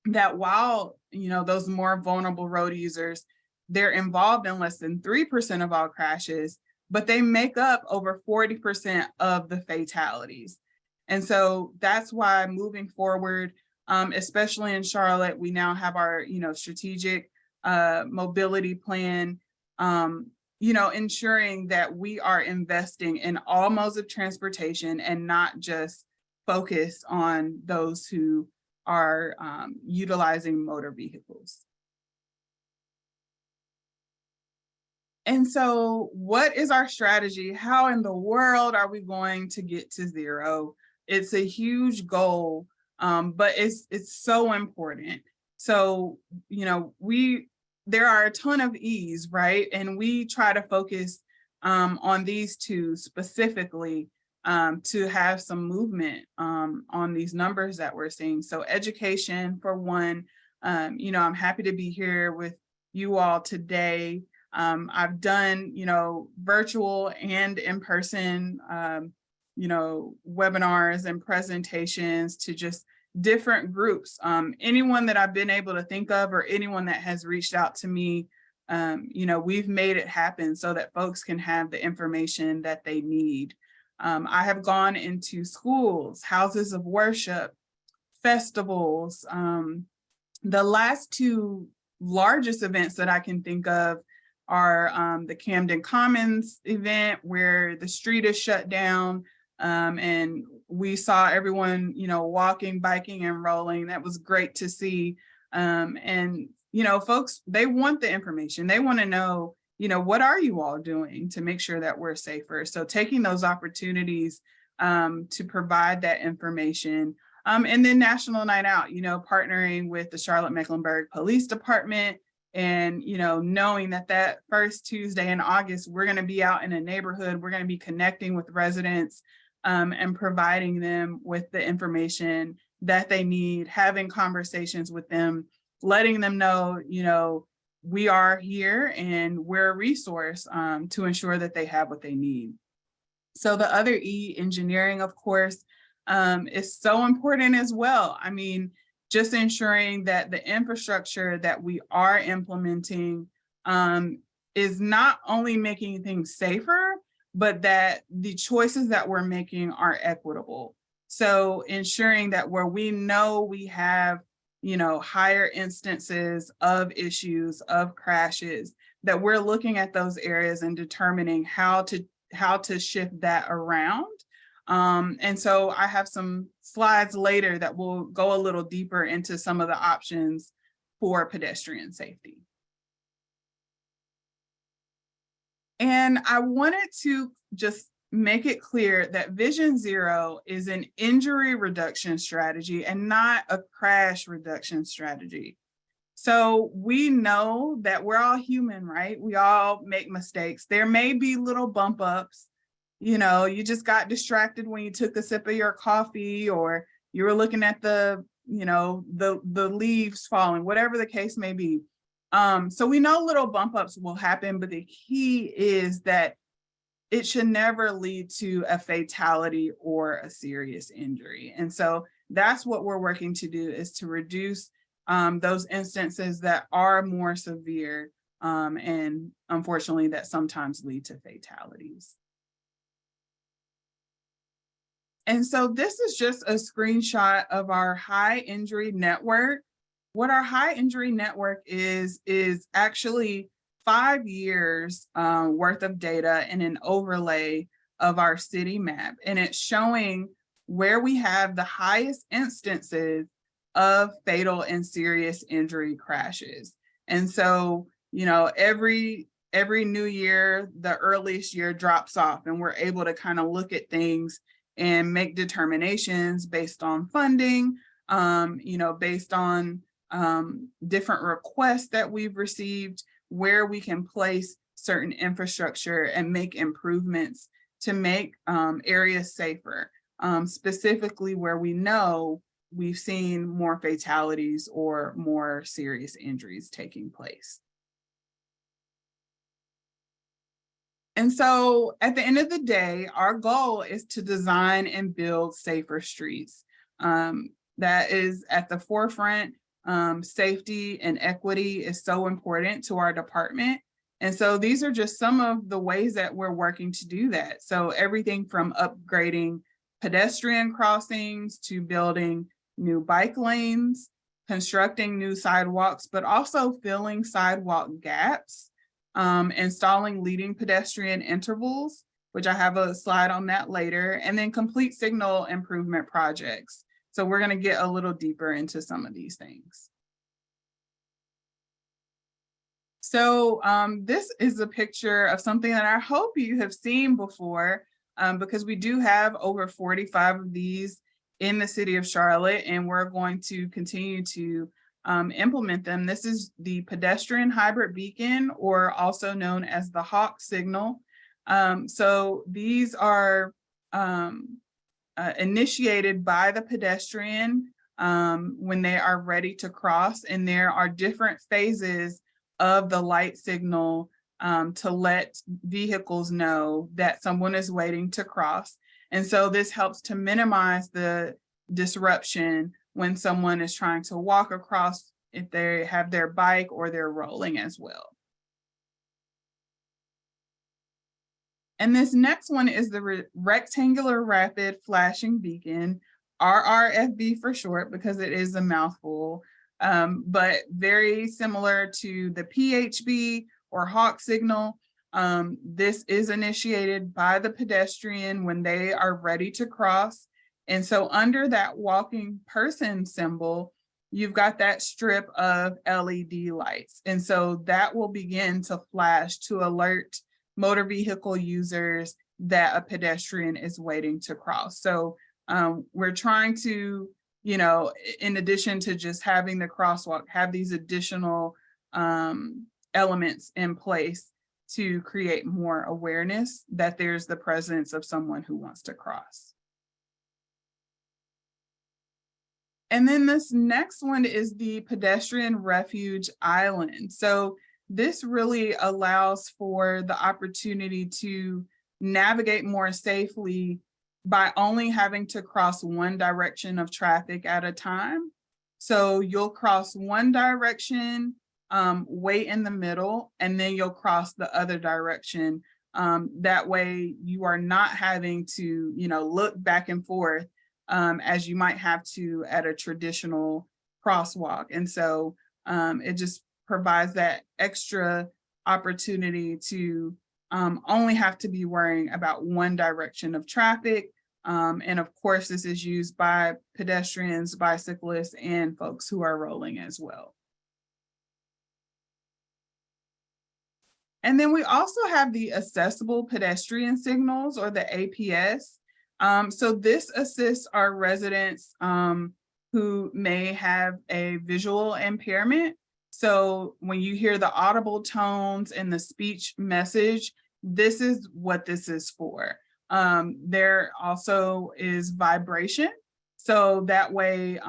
that while, those more vulnerable road users, they're involved in less than 3% of all crashes, but they make up over 40% of the fatalities. And so that's why moving forward, especially in Charlotte, we now have our, strategic mobility plan, ensuring that we are investing in all modes of transportation and not just focused on those who are utilizing motor vehicles. And so what is our strategy? How in the world are we going to get to zero? It's a huge goal, but it's so important. So, you know, there are a ton of E's, right? And we try to focus on these two specifically to have some movement on these numbers that we're seeing. So education, for one, you know, I'm happy to be here with you all today. I've done, you know, virtual and in-person, you know, webinars and presentations to just different groups. Anyone that I've been able to think of or anyone that has reached out to me, you know, we've made it happen so that folks can have the information that they need. I have gone into schools, houses of worship, festivals. The last two largest events that I can think of are the Camden Commons event, where the street is shut down, and we saw everyone, you know, walking, biking, and rolling. That was great to see. And, you know, folks, they want the information. They want to know, you know, what are you all doing to make sure that we're safer? So taking those opportunities to provide that information. And then National Night Out, you know, partnering with the Charlotte Mecklenburg Police Department, and, you know, knowing that that first Tuesday in August, we're going to be out in a neighborhood, we're going to be connecting with residents and providing them with the information that they need, having conversations with them, letting them know, you know, we are here and we're a resource to ensure that they have what they need. So the other E, engineering, of course, is so important as well. I mean, just ensuring that the infrastructure that we are implementing is not only making things safer, but that the choices that we're making are equitable. So ensuring that where we know we have, you know, higher instances of issues, of crashes, that we're looking at those areas and determining how to shift that around. And so I have some slides later that will go a little deeper into some of the options for pedestrian safety. And I wanted to just make it clear that Vision Zero is an injury reduction strategy and not a crash reduction strategy. So we know that we're all human, right? We all make mistakes. There may be little bump ups. You know, you just got distracted when you took a sip of your coffee, or you were looking at the, you know, the leaves falling, whatever the case may be. So we know little bump ups will happen, but the key is that it should never lead to a fatality or a serious injury. And so that's what we're working to do, is to reduce those instances that are more severe and unfortunately that sometimes lead to fatalities. And so this is just a screenshot of our high injury network. What our high injury network is actually 5 years worth of data and an overlay of our city map. And it's showing where we have the highest instances of fatal and serious injury crashes. And so, you know, every new year, the earliest year drops off, and we're able to kind of look at things and make determinations based on funding, you know, based on different requests that we've received, where we can place certain infrastructure and make improvements to make areas safer, specifically where we know we've seen more fatalities or more serious injuries taking place. And so at the end of the day, our goal is to design and build safer streets. That is at the forefront. Safety and equity is so important to our department. And so these are just some of the ways that we're working to do that. So everything from upgrading pedestrian crossings to building new bike lanes, constructing new sidewalks, but also filling sidewalk gaps, installing leading pedestrian intervals, which I have a slide on that later, and then complete signal improvement projects. So we're going to get a little deeper into some of these things. So this is a picture of something that I hope you have seen before, because we do have over 45 of these in the city of Charlotte, and we're going to continue to implement them. This is the pedestrian hybrid beacon, or also known as the hawk signal. So these are initiated by the pedestrian when they are ready to cross, and there are different phases of the light signal to let vehicles know that someone is waiting to cross. And so this helps to minimize the disruption when someone is trying to walk across, if they have their bike or they're rolling as well. And this next one is the rectangular rapid flashing beacon, RRFB for short, because it is a mouthful, but very similar to the PHB or hawk signal. This is initiated by the pedestrian when they are ready to cross. And so under that walking person symbol, you've got that strip of LED lights. And so that will begin to flash to alert motor vehicle users that a pedestrian is waiting to cross. So we're trying to, in addition to just having the crosswalk, have these additional elements in place to create more awareness that there's the presence of someone who wants to cross. And then this next one is the pedestrian refuge island. So this really allows for the opportunity to navigate more safely by only having to cross one direction of traffic at a time. So you'll cross one direction, wait in the middle, and then you'll cross the other direction. That way you are not having to, look back and forth as you might have to at a traditional crosswalk. And so it just provides that extra opportunity to only have to be worrying about one direction of traffic. And of course, this is used by pedestrians, bicyclists, and folks who are rolling as well. And then we also have the accessible pedestrian signals, or the APS. So this assists our residents who may have a visual impairment. So when you hear the audible tones and the speech message, this is what this is for. There also is vibration. So that way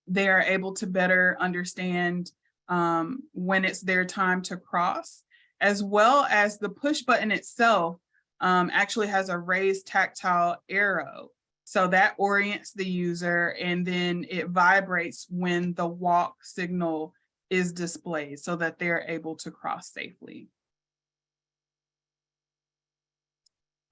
they are able to better understand when it's their time to cross, as well as the push button itself actually has a raised tactile arrow. So that orients the user, and then it vibrates when the walk signal is displayed so that they're able to cross safely.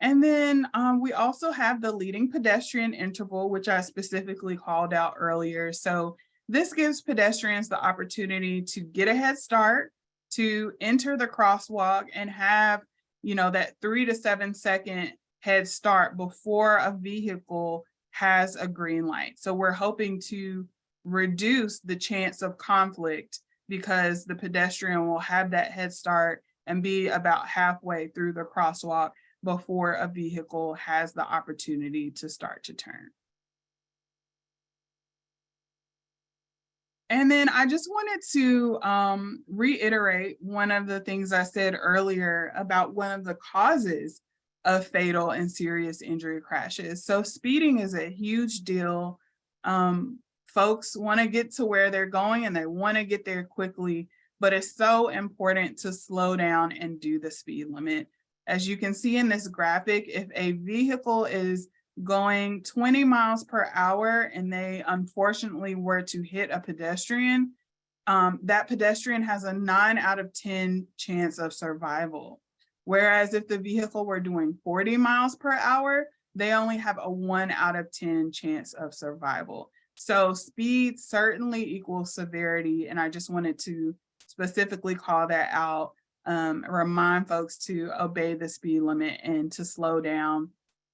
And then we also have the leading pedestrian interval, which I specifically called out earlier. So this gives pedestrians the opportunity to get a head start, to enter the crosswalk, and have, that 3 to 7 second head start before a vehicle has a green light. So we're hoping to reduce the chance of conflict because the pedestrian will have that head start and be about halfway through the crosswalk before a vehicle has the opportunity to start to turn. And then I just wanted to reiterate one of the things I said earlier about one of the causes of fatal and serious injury crashes. So speeding is a huge deal. Folks want to get to where they're going and they want to get there quickly, but it's so important to slow down and do the speed limit. As you can see in this graphic, if a vehicle is going 20 miles per hour and they unfortunately were to hit a pedestrian, that pedestrian has a 9 out of 10 chance of survival. Whereas if the vehicle were doing 40 miles per hour, they only have a 1 out of 10 chance of survival. So speed certainly equals severity. And I just wanted to specifically call that out, remind folks to obey the speed limit and to slow down.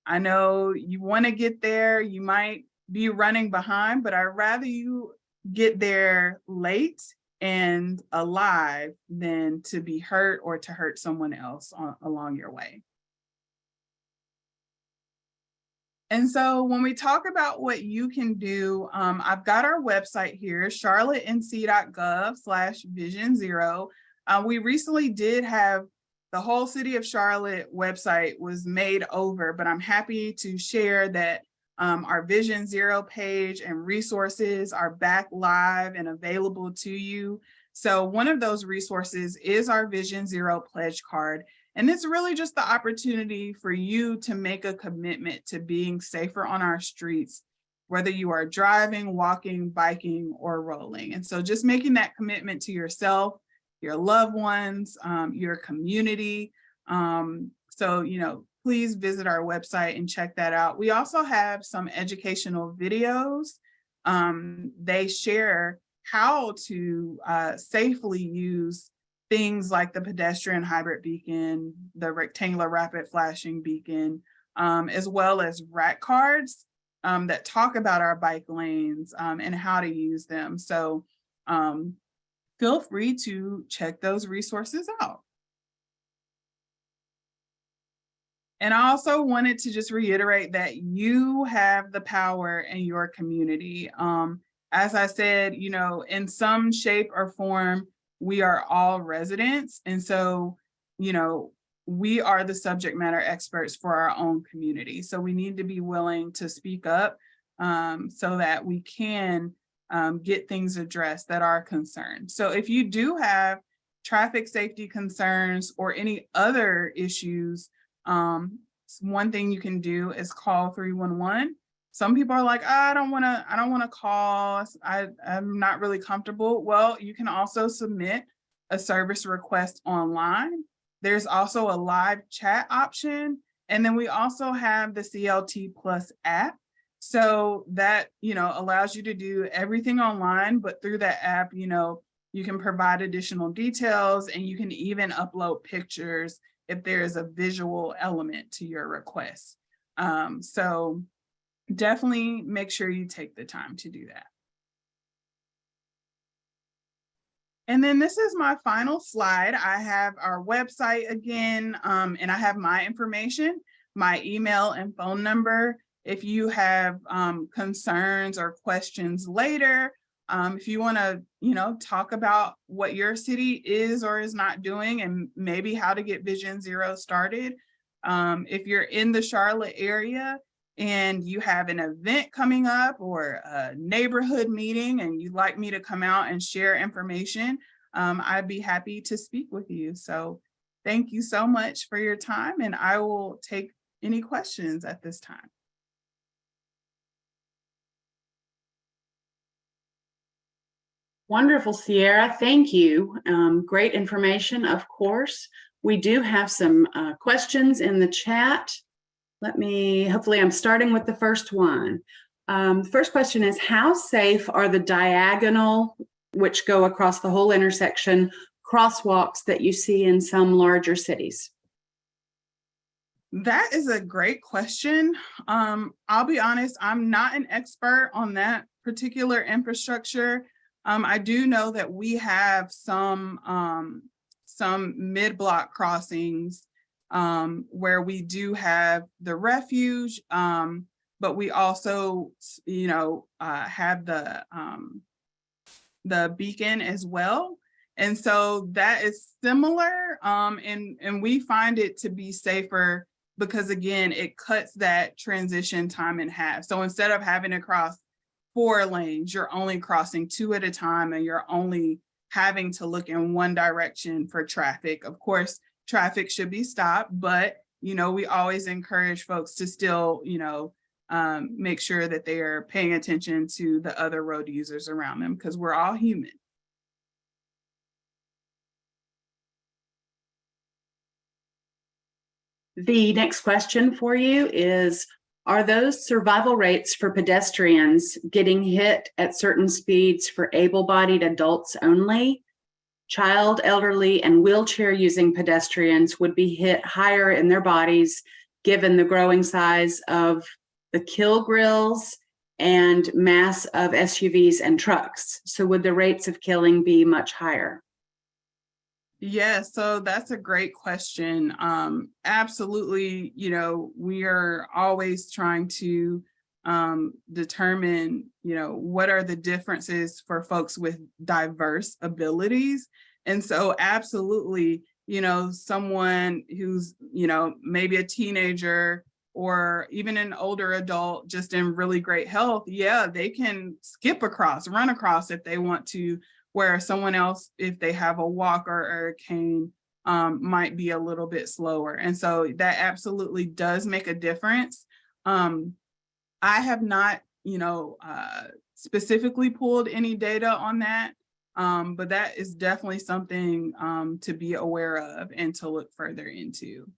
I know you want to get there, you might be running behind, but I'd rather you get there late and alive than to be hurt or to hurt someone else along your way. And so when we talk about what you can do, I've got our website here, charlottenc.gov/vision0. We recently did have the whole city of Charlotte website was made over, but I'm happy to share that our Vision Zero page and resources are back live and available to you. So one of those resources is our Vision Zero pledge card. And it's really just the opportunity for you to make a commitment to being safer on our streets, whether you are driving, walking, biking, or rolling. And so just making that commitment to yourself, your loved ones, your community. So, please visit our website and check that out. We also have some educational videos. They share how to safely use things like the pedestrian hybrid beacon, the rectangular rapid flashing beacon, as well as rack cards that talk about our bike lanes and how to use them. So feel free to check those resources out. And I also wanted to just reiterate that you have the power in your community. As I said, in some shape or form, we are all residents. And so, we are the subject matter experts for our own community. So we need to be willing to speak up so that we can get things addressed that are concerned. So if you do have traffic safety concerns or any other issues, one thing you can do is call 311. Some people are like, I don't want to call. I'm not really comfortable. Well, you can also submit a service request online. There's also a live chat option. And then we also have the CLT Plus app. So that, allows you to do everything online, but through that app, you can provide additional details and you can even upload pictures if there is a visual element to your request. So definitely make sure you take the time to do that. And then this is my final slide. I have our website again, and I have my information, my email and phone number. If you have concerns or questions later, if you want to, talk about what your city is or is not doing and maybe how to get Vision Zero started. If you're in the Charlotte area and you have an event coming up or a neighborhood meeting and you'd like me to come out and share information, I'd be happy to speak with you. So thank you so much for your time, and I will take any questions at this time. Wonderful, Scierra. Thank you. Great information, of course. We do have some questions in the chat. Hopefully I'm starting with the first one. First question is, how safe are the diagonal, which go across the whole intersection, crosswalks that you see in some larger cities? That is a great question. I'll be honest, I'm not an expert on that particular infrastructure. I do know that we have some mid-block crossings where we do have the refuge, but we also, have the beacon as well. And so that is similar, and we find it to be safer because, again, it cuts that transition time in half. So instead of having to cross 4 lanes, you're only crossing 2 at a time, and you're only having to look in one direction for traffic. Of course, traffic should be stopped, but, we always encourage folks to still, make sure that they are paying attention to the other road users around them because we're all human. The next question for you is, are those survival rates for pedestrians getting hit at certain speeds for able-bodied adults only? Child, elderly, and wheelchair-using pedestrians would be hit higher in their bodies given the growing size of the kill grills and mass of SUVs and trucks. So would the rates of killing be much higher? Yeah, so that's a great question. Absolutely, we are always trying to determine, what are the differences for folks with diverse abilities. And so absolutely, someone who's, maybe a teenager or even an older adult just in really great health, yeah, they can skip across, run across if they want to, where someone else, if they have a walker or a cane, might be a little bit slower. And so that absolutely does make a difference. I have not, specifically pulled any data on that, but that is definitely something to be aware of and to look further into.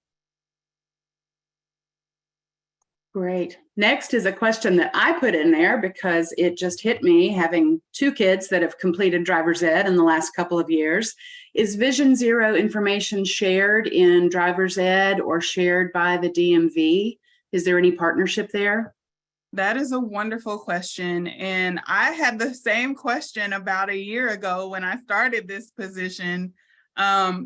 Great. Next is a question that I put in there because it just hit me, having 2 kids that have completed driver's ed in the last couple of years. Is Vision Zero information shared in driver's ed or shared by the DMV? Is there any partnership there? That is a wonderful question. And I had the same question about a year ago when I started this position.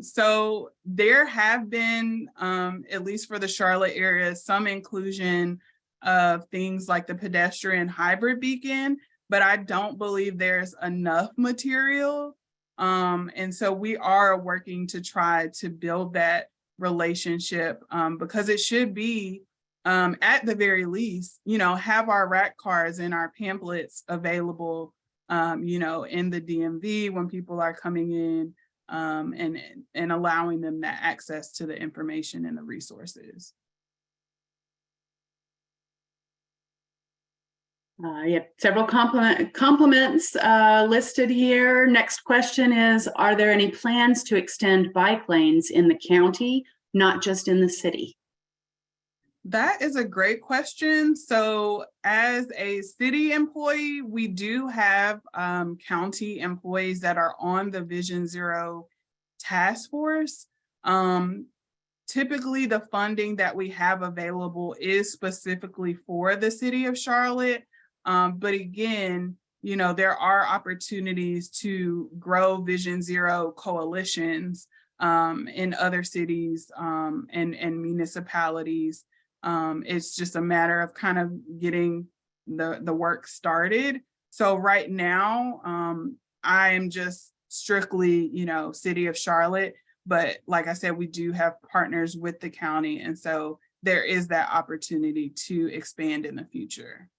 So there have been, at least for the Charlotte area, some inclusion of things like the pedestrian hybrid beacon, but I don't believe there's enough material. And so we are working to try to build that relationship because it should be, at the very least, have our rack cards and our pamphlets available, in the DMV when people are coming in, and allowing them that access to the information and the resources. You have several compliments listed here. Next question is, are there any plans to extend bike lanes in the county, not just in the city? That is a great question. So as a city employee, we do have county employees that are on the Vision Zero task force. Typically, the funding that we have available is specifically for the city of Charlotte. But again, there are opportunities to grow Vision Zero coalitions in other cities and municipalities. It's just a matter of kind of getting the work started. So right now, I am just strictly, city of Charlotte. But like I said, we do have partners with the county. And so there is that opportunity to expand in the future.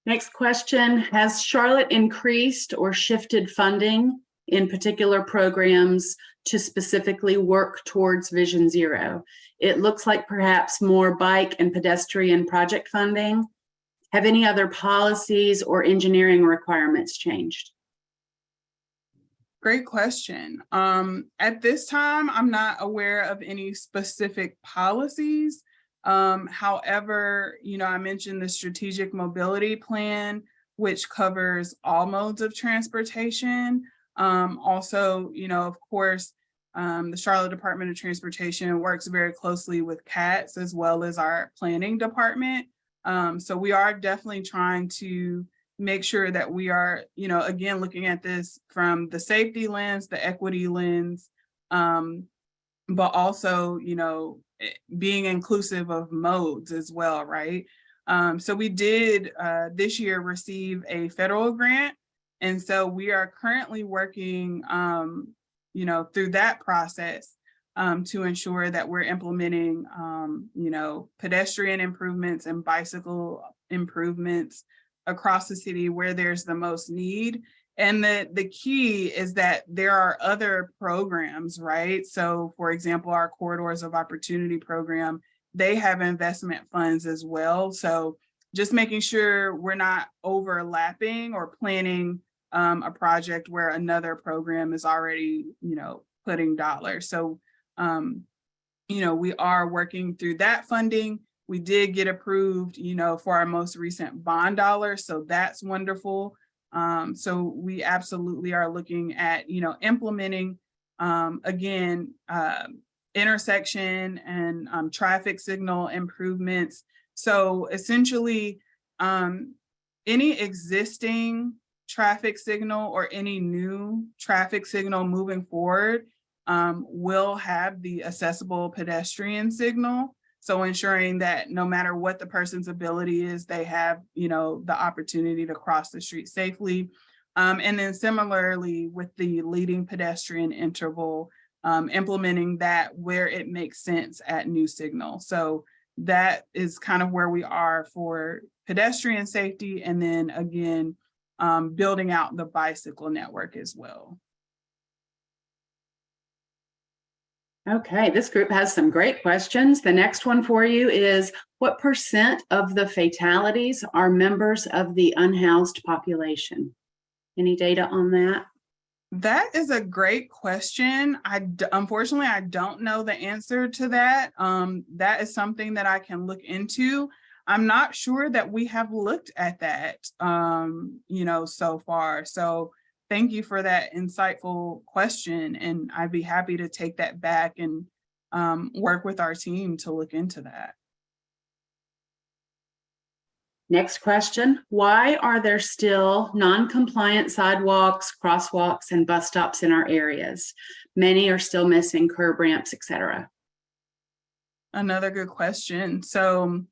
Next question, has Charlotte increased or shifted funding in particular programs to specifically work towards Vision Zero? It looks like perhaps more bike and pedestrian project funding. Have any other policies or engineering requirements changed? Great question. At this time, I'm not aware of any specific policies. However, I mentioned the strategic mobility plan, which covers all modes of transportation. Also, of course, the Charlotte Department of Transportation works very closely with CATS as well as our planning department. So we are definitely trying to make sure that we are, again, looking at this from the safety lens, the equity lens, but also, being inclusive of modes as well, right? So we did this year receive a federal grant. And so we are currently working, through that process to ensure that we're implementing, pedestrian improvements and bicycle improvements across the city where there's the most need. And the key is that there are other programs, right? So for example, our Corridors of Opportunity program, they have investment funds as well. So just making sure we're not overlapping or planning a project where another program is already, putting dollars. So, we are working through that funding. We did get approved, for our most recent bond dollars. So that's wonderful. So we absolutely are looking at, implementing, again, intersection and traffic signal improvements So essentially, any existing traffic signal or any new traffic signal moving forward will have the accessible pedestrian signal. So ensuring that no matter what the person's ability is, they have, the opportunity to cross the street safely. And then similarly with the leading pedestrian interval, implementing that where it makes sense at new signal. So that is kind of where we are for pedestrian safety. And then again, building out the bicycle network as well. Okay, this group has some great questions. The next one for you is, what % of the fatalities are members of the unhoused population? Any data on that? That is a great question. Unfortunately, I don't know the answer to that. That is something that I can look into. I'm not sure that we have looked at that, so far. So thank you for that insightful question. And I'd be happy to take that back and work with our team to look into that. Next question, why are there still non-compliant sidewalks, crosswalks, and bus stops in our areas? Many are still missing curb ramps, etc. Another good question. So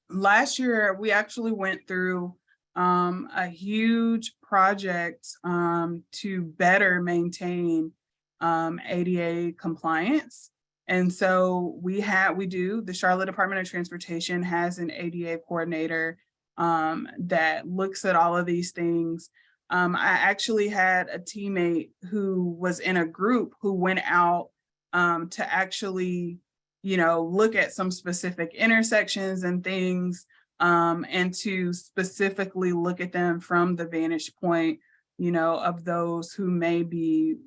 last year, we actually went through a huge project to better maintain ADA compliance. And so the Charlotte Department of Transportation has an ADA coordinator that looks at all of these things. I actually had a teammate who was in a group who went out to actually, look at some specific intersections and things, and to specifically look at them from the vantage point, of those who may be,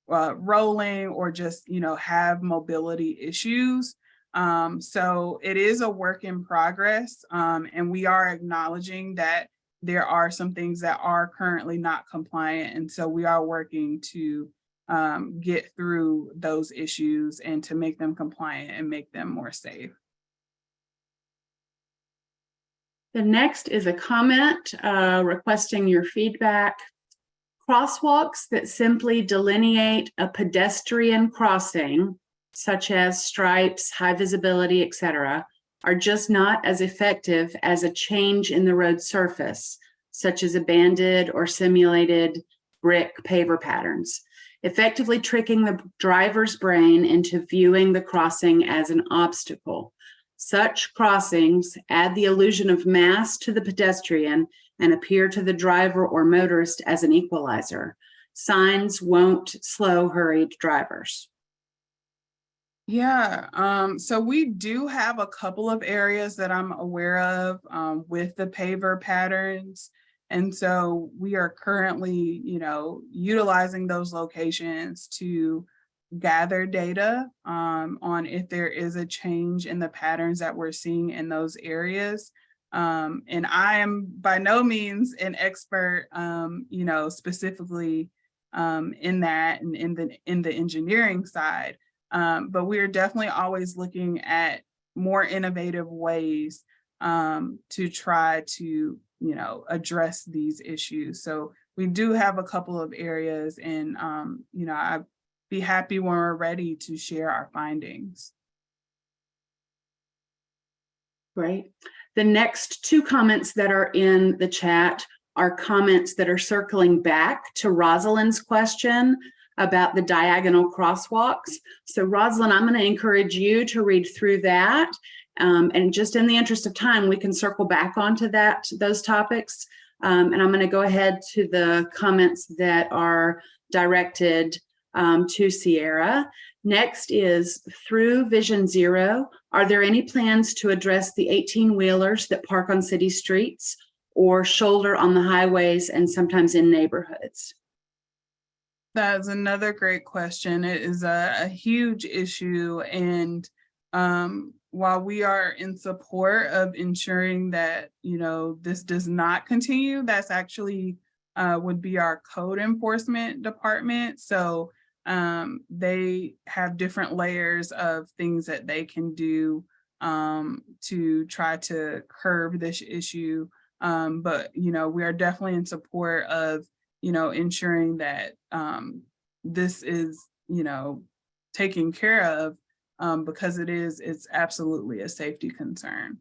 rolling or just, have mobility issues. So it is a work in progress, and we are acknowledging that there are some things that are currently not compliant. And so we are working to get through those issues and to make them compliant and make them more safe. The next is a comment requesting your feedback. Crosswalks that simply delineate a pedestrian crossing, such as stripes, high visibility, etc., are just not as effective as a change in the road surface, such as a banded or simulated brick paver patterns, effectively tricking the driver's brain into viewing the crossing as an obstacle. Such crossings add the illusion of mass to the pedestrian and appear to the driver or motorist as an equalizer. Signs won't slow hurried drivers. Yeah, so we do have a couple of areas that I'm aware of with the paver patterns. And so we are currently, utilizing those locations to gather data on if there is a change in the patterns that we're seeing in those areas. And I am by no means an expert, specifically in that and in the engineering side. But we are definitely always looking at more innovative ways to try to, address these issues. So we do have a couple of areas, and I'd be happy when we're ready to share our findings. Great. The next two comments that are in the chat are comments that are circling back to Rosalind's question about the diagonal crosswalks. So Rosalind, I'm going to encourage you to read through that. And just in the interest of time, we can circle back onto those topics. And I'm going to go ahead to the comments that are directed to Scierra. Next is, through Vision Zero, are there any plans to address the 18-wheelers that park on city streets or shoulder on the highways and sometimes in neighborhoods? That's another great question. It is a huge issue. And while we are in support of ensuring that, this does not continue, that's actually would be our code enforcement department. So they have different layers of things that they can do to try to curb this issue. But, we are definitely in support of, ensuring that this is, taken care of because it's absolutely a safety concern.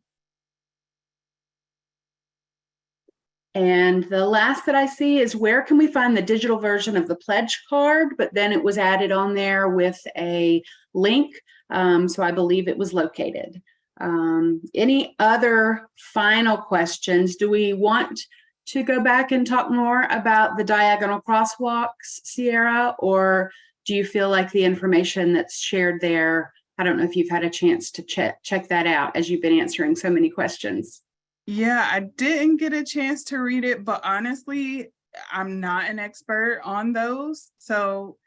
And the last that I see is, where can we find the digital version of the pledge card? But then it was added on there with a link. So I believe it was located. Any other final questions? Do we want to go back and talk more about the diagonal crosswalks, Scierra, or do you feel like the information that's shared there, I don't know if you've had a chance to check that out as you've been answering so many questions. Yeah, I didn't get a chance to read it, but honestly, I'm not an expert on those. So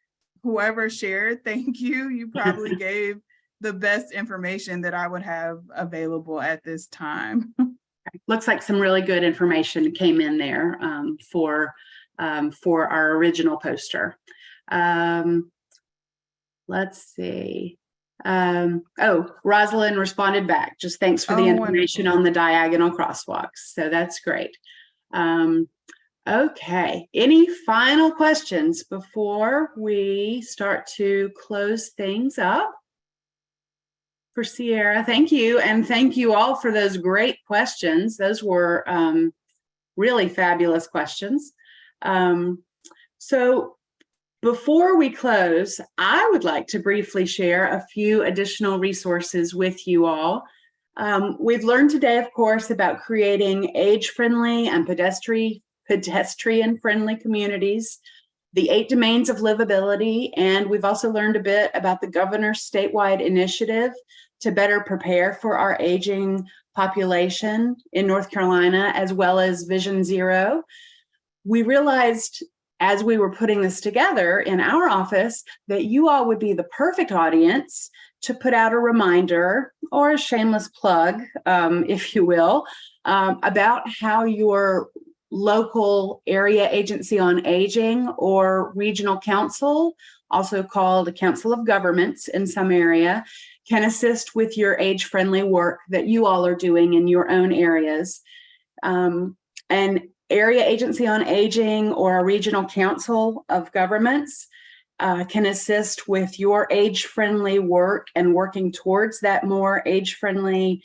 whoever shared, thank you. You probably gave the best information that I would have available at this time. Looks like some really good information came in there for our original poster. Let's see. Rosalind responded back. Just thanks for the information on the diagonal crosswalks. So that's great. Okay. Any final questions before we start to close things up? For Scierra, thank you. And thank you all for those great questions. Those were really fabulous questions. So before we close, I would like to briefly share a few additional resources with you all. We've learned today, of course, about creating age-friendly and pedestrian-friendly communities, the 8 domains of livability, and we've also learned a bit about the governor's statewide initiative to better prepare for our aging population in North Carolina, as well as Vision Zero. We realized as we were putting this together in our office that you all would be the perfect audience to put out a reminder or a shameless plug, if you will, about how your local area agency on aging or regional council, also called a council of governments in some area, can assist with your age-friendly work that you all are doing in your own areas. An area agency on aging or a regional council of governments can assist with your age-friendly work and working towards that more age-friendly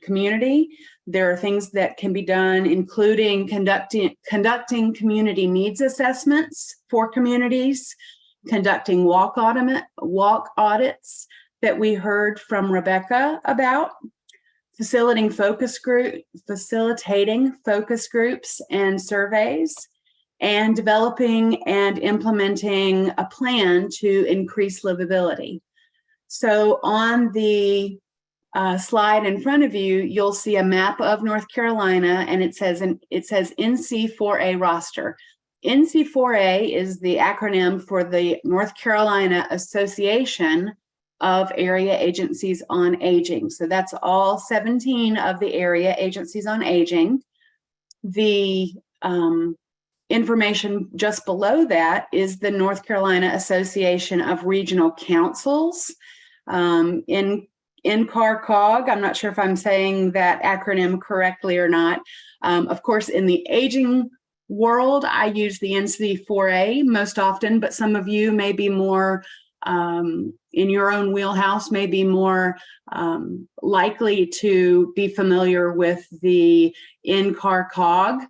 community. There are things that can be done, including conducting community needs assessments for communities, conducting walk audits that we heard from Rebecca about, facilitating focus groups and surveys, and developing and implementing a plan to increase livability. So on the slide in front of you, you'll see a map of North Carolina, and it says NC4A roster. NC4A is the acronym for the North Carolina Association of Area Agencies on Aging. So that's all 17 of the area agencies on aging. The information just below that is the North Carolina Association of Regional Councils. In NCARCOG, I'm not sure if I'm saying that acronym correctly or not. Of course, in the aging world, I use the NC4A most often, but some of you may be more in your own wheelhouse, may be more likely to be familiar with the NCARCOG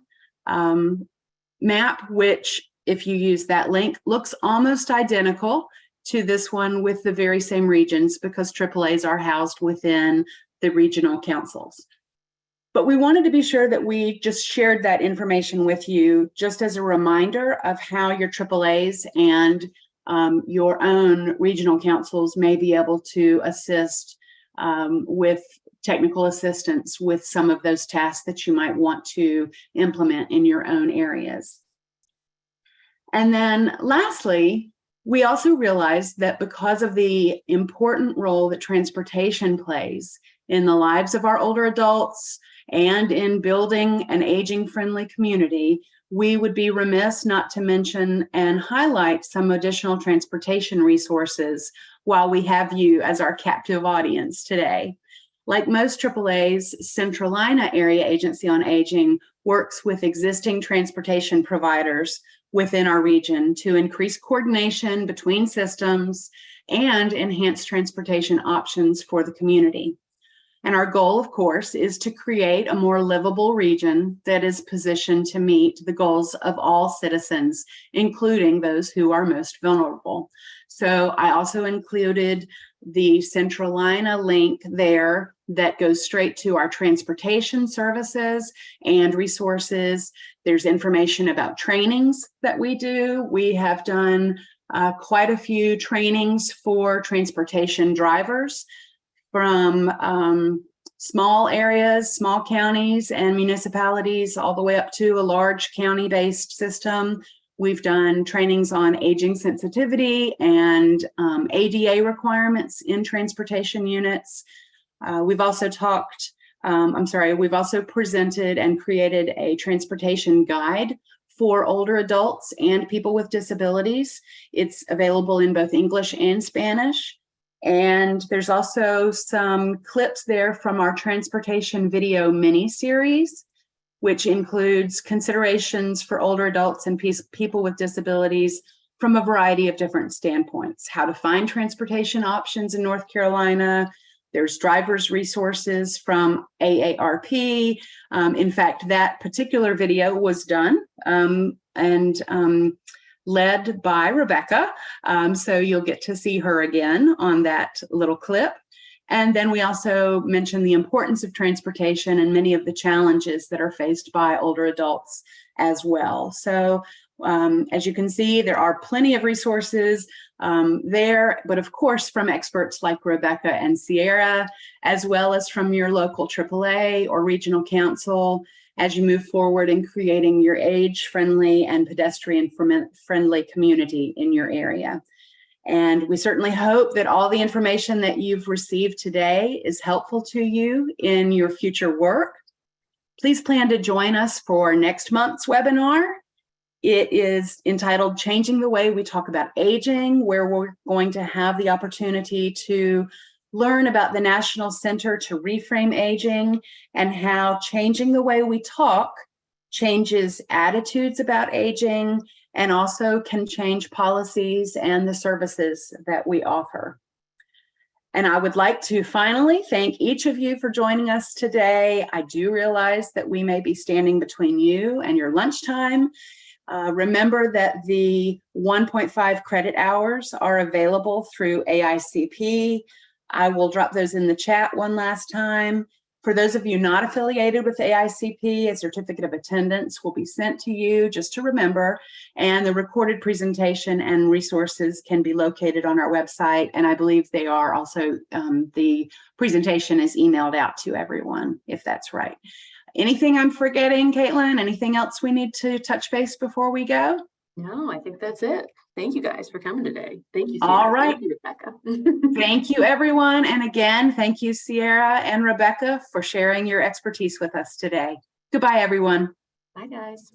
map, which, if you use that link, looks almost identical to this one with the very same regions, because AAAs are housed within the regional councils. But we wanted to be sure that we just shared that information with you just as a reminder of how your AAAs and your own regional councils may be able to assist with technical assistance with some of those tasks that you might want to implement in your own areas. And then lastly, we also realized that because of the important role that transportation plays in the lives of our older adults and in building an aging-friendly community, we would be remiss not to mention and highlight some additional transportation resources while we have you as our captive audience today. Like most AAAs, Centralina Area Agency on Aging works with existing transportation providers within our region to increase coordination between systems and enhance transportation options for the community. And our goal, of course, is to create a more livable region that is positioned to meet the goals of all citizens, including those who are most vulnerable. So I also included the Centralina link there that goes straight to our transportation services and resources. There's information about trainings that we do. We have done quite a few trainings for transportation drivers from small areas, small counties and municipalities, all the way up to a large county-based system. We've done trainings on aging sensitivity and ADA requirements in transportation units. We've also presented and created a transportation guide for older adults and people with disabilities. It's available in both English and Spanish. And there's also some clips there from our transportation video mini-series, which includes considerations for older adults and people with disabilities from a variety of different standpoints. How to find transportation options in North Carolina. There's driver's resources from AARP. In fact, that particular video was done and led by Rebecca. So you'll get to see her again on that little clip. And then we also mentioned the importance of transportation and many of the challenges that are faced by older adults as well. So as you can see, there are plenty of resources there, but of course from experts like Rebecca and Scierra, as well as from your local AAA or regional council, as you move forward in creating your age-friendly and pedestrian-friendly community in your area. And we certainly hope that all the information that you've received today is helpful to you in your future work. Please plan to join us for next month's webinar. It is entitled Changing the Way We Talk About Aging, where we're going to have the opportunity to learn about the National Center to Reframe Aging and how changing the way we talk changes attitudes about aging and also can change policies and the services that we offer. And I would like to finally thank each of you for joining us today. I do realize that we may be standing between you and your lunchtime. Remember that the 1.5 credit hours are available through AICP. I will drop those in the chat one last time. For those of you not affiliated with AICP, a certificate of attendance will be sent to you just to remember, and the recorded presentation and resources can be located on our website, and I believe they are also, the presentation is emailed out to everyone, if that's right. Anything I'm forgetting, Caitlin? Anything else we need to touch base before we go? No, I think that's it. Thank you guys for coming today. Thank you, Scierra. All right. Thank you, Rebecca. Thank you, everyone. And again, thank you, Scierra and Rebecca, for sharing your expertise with us today. Goodbye, everyone. Bye, guys.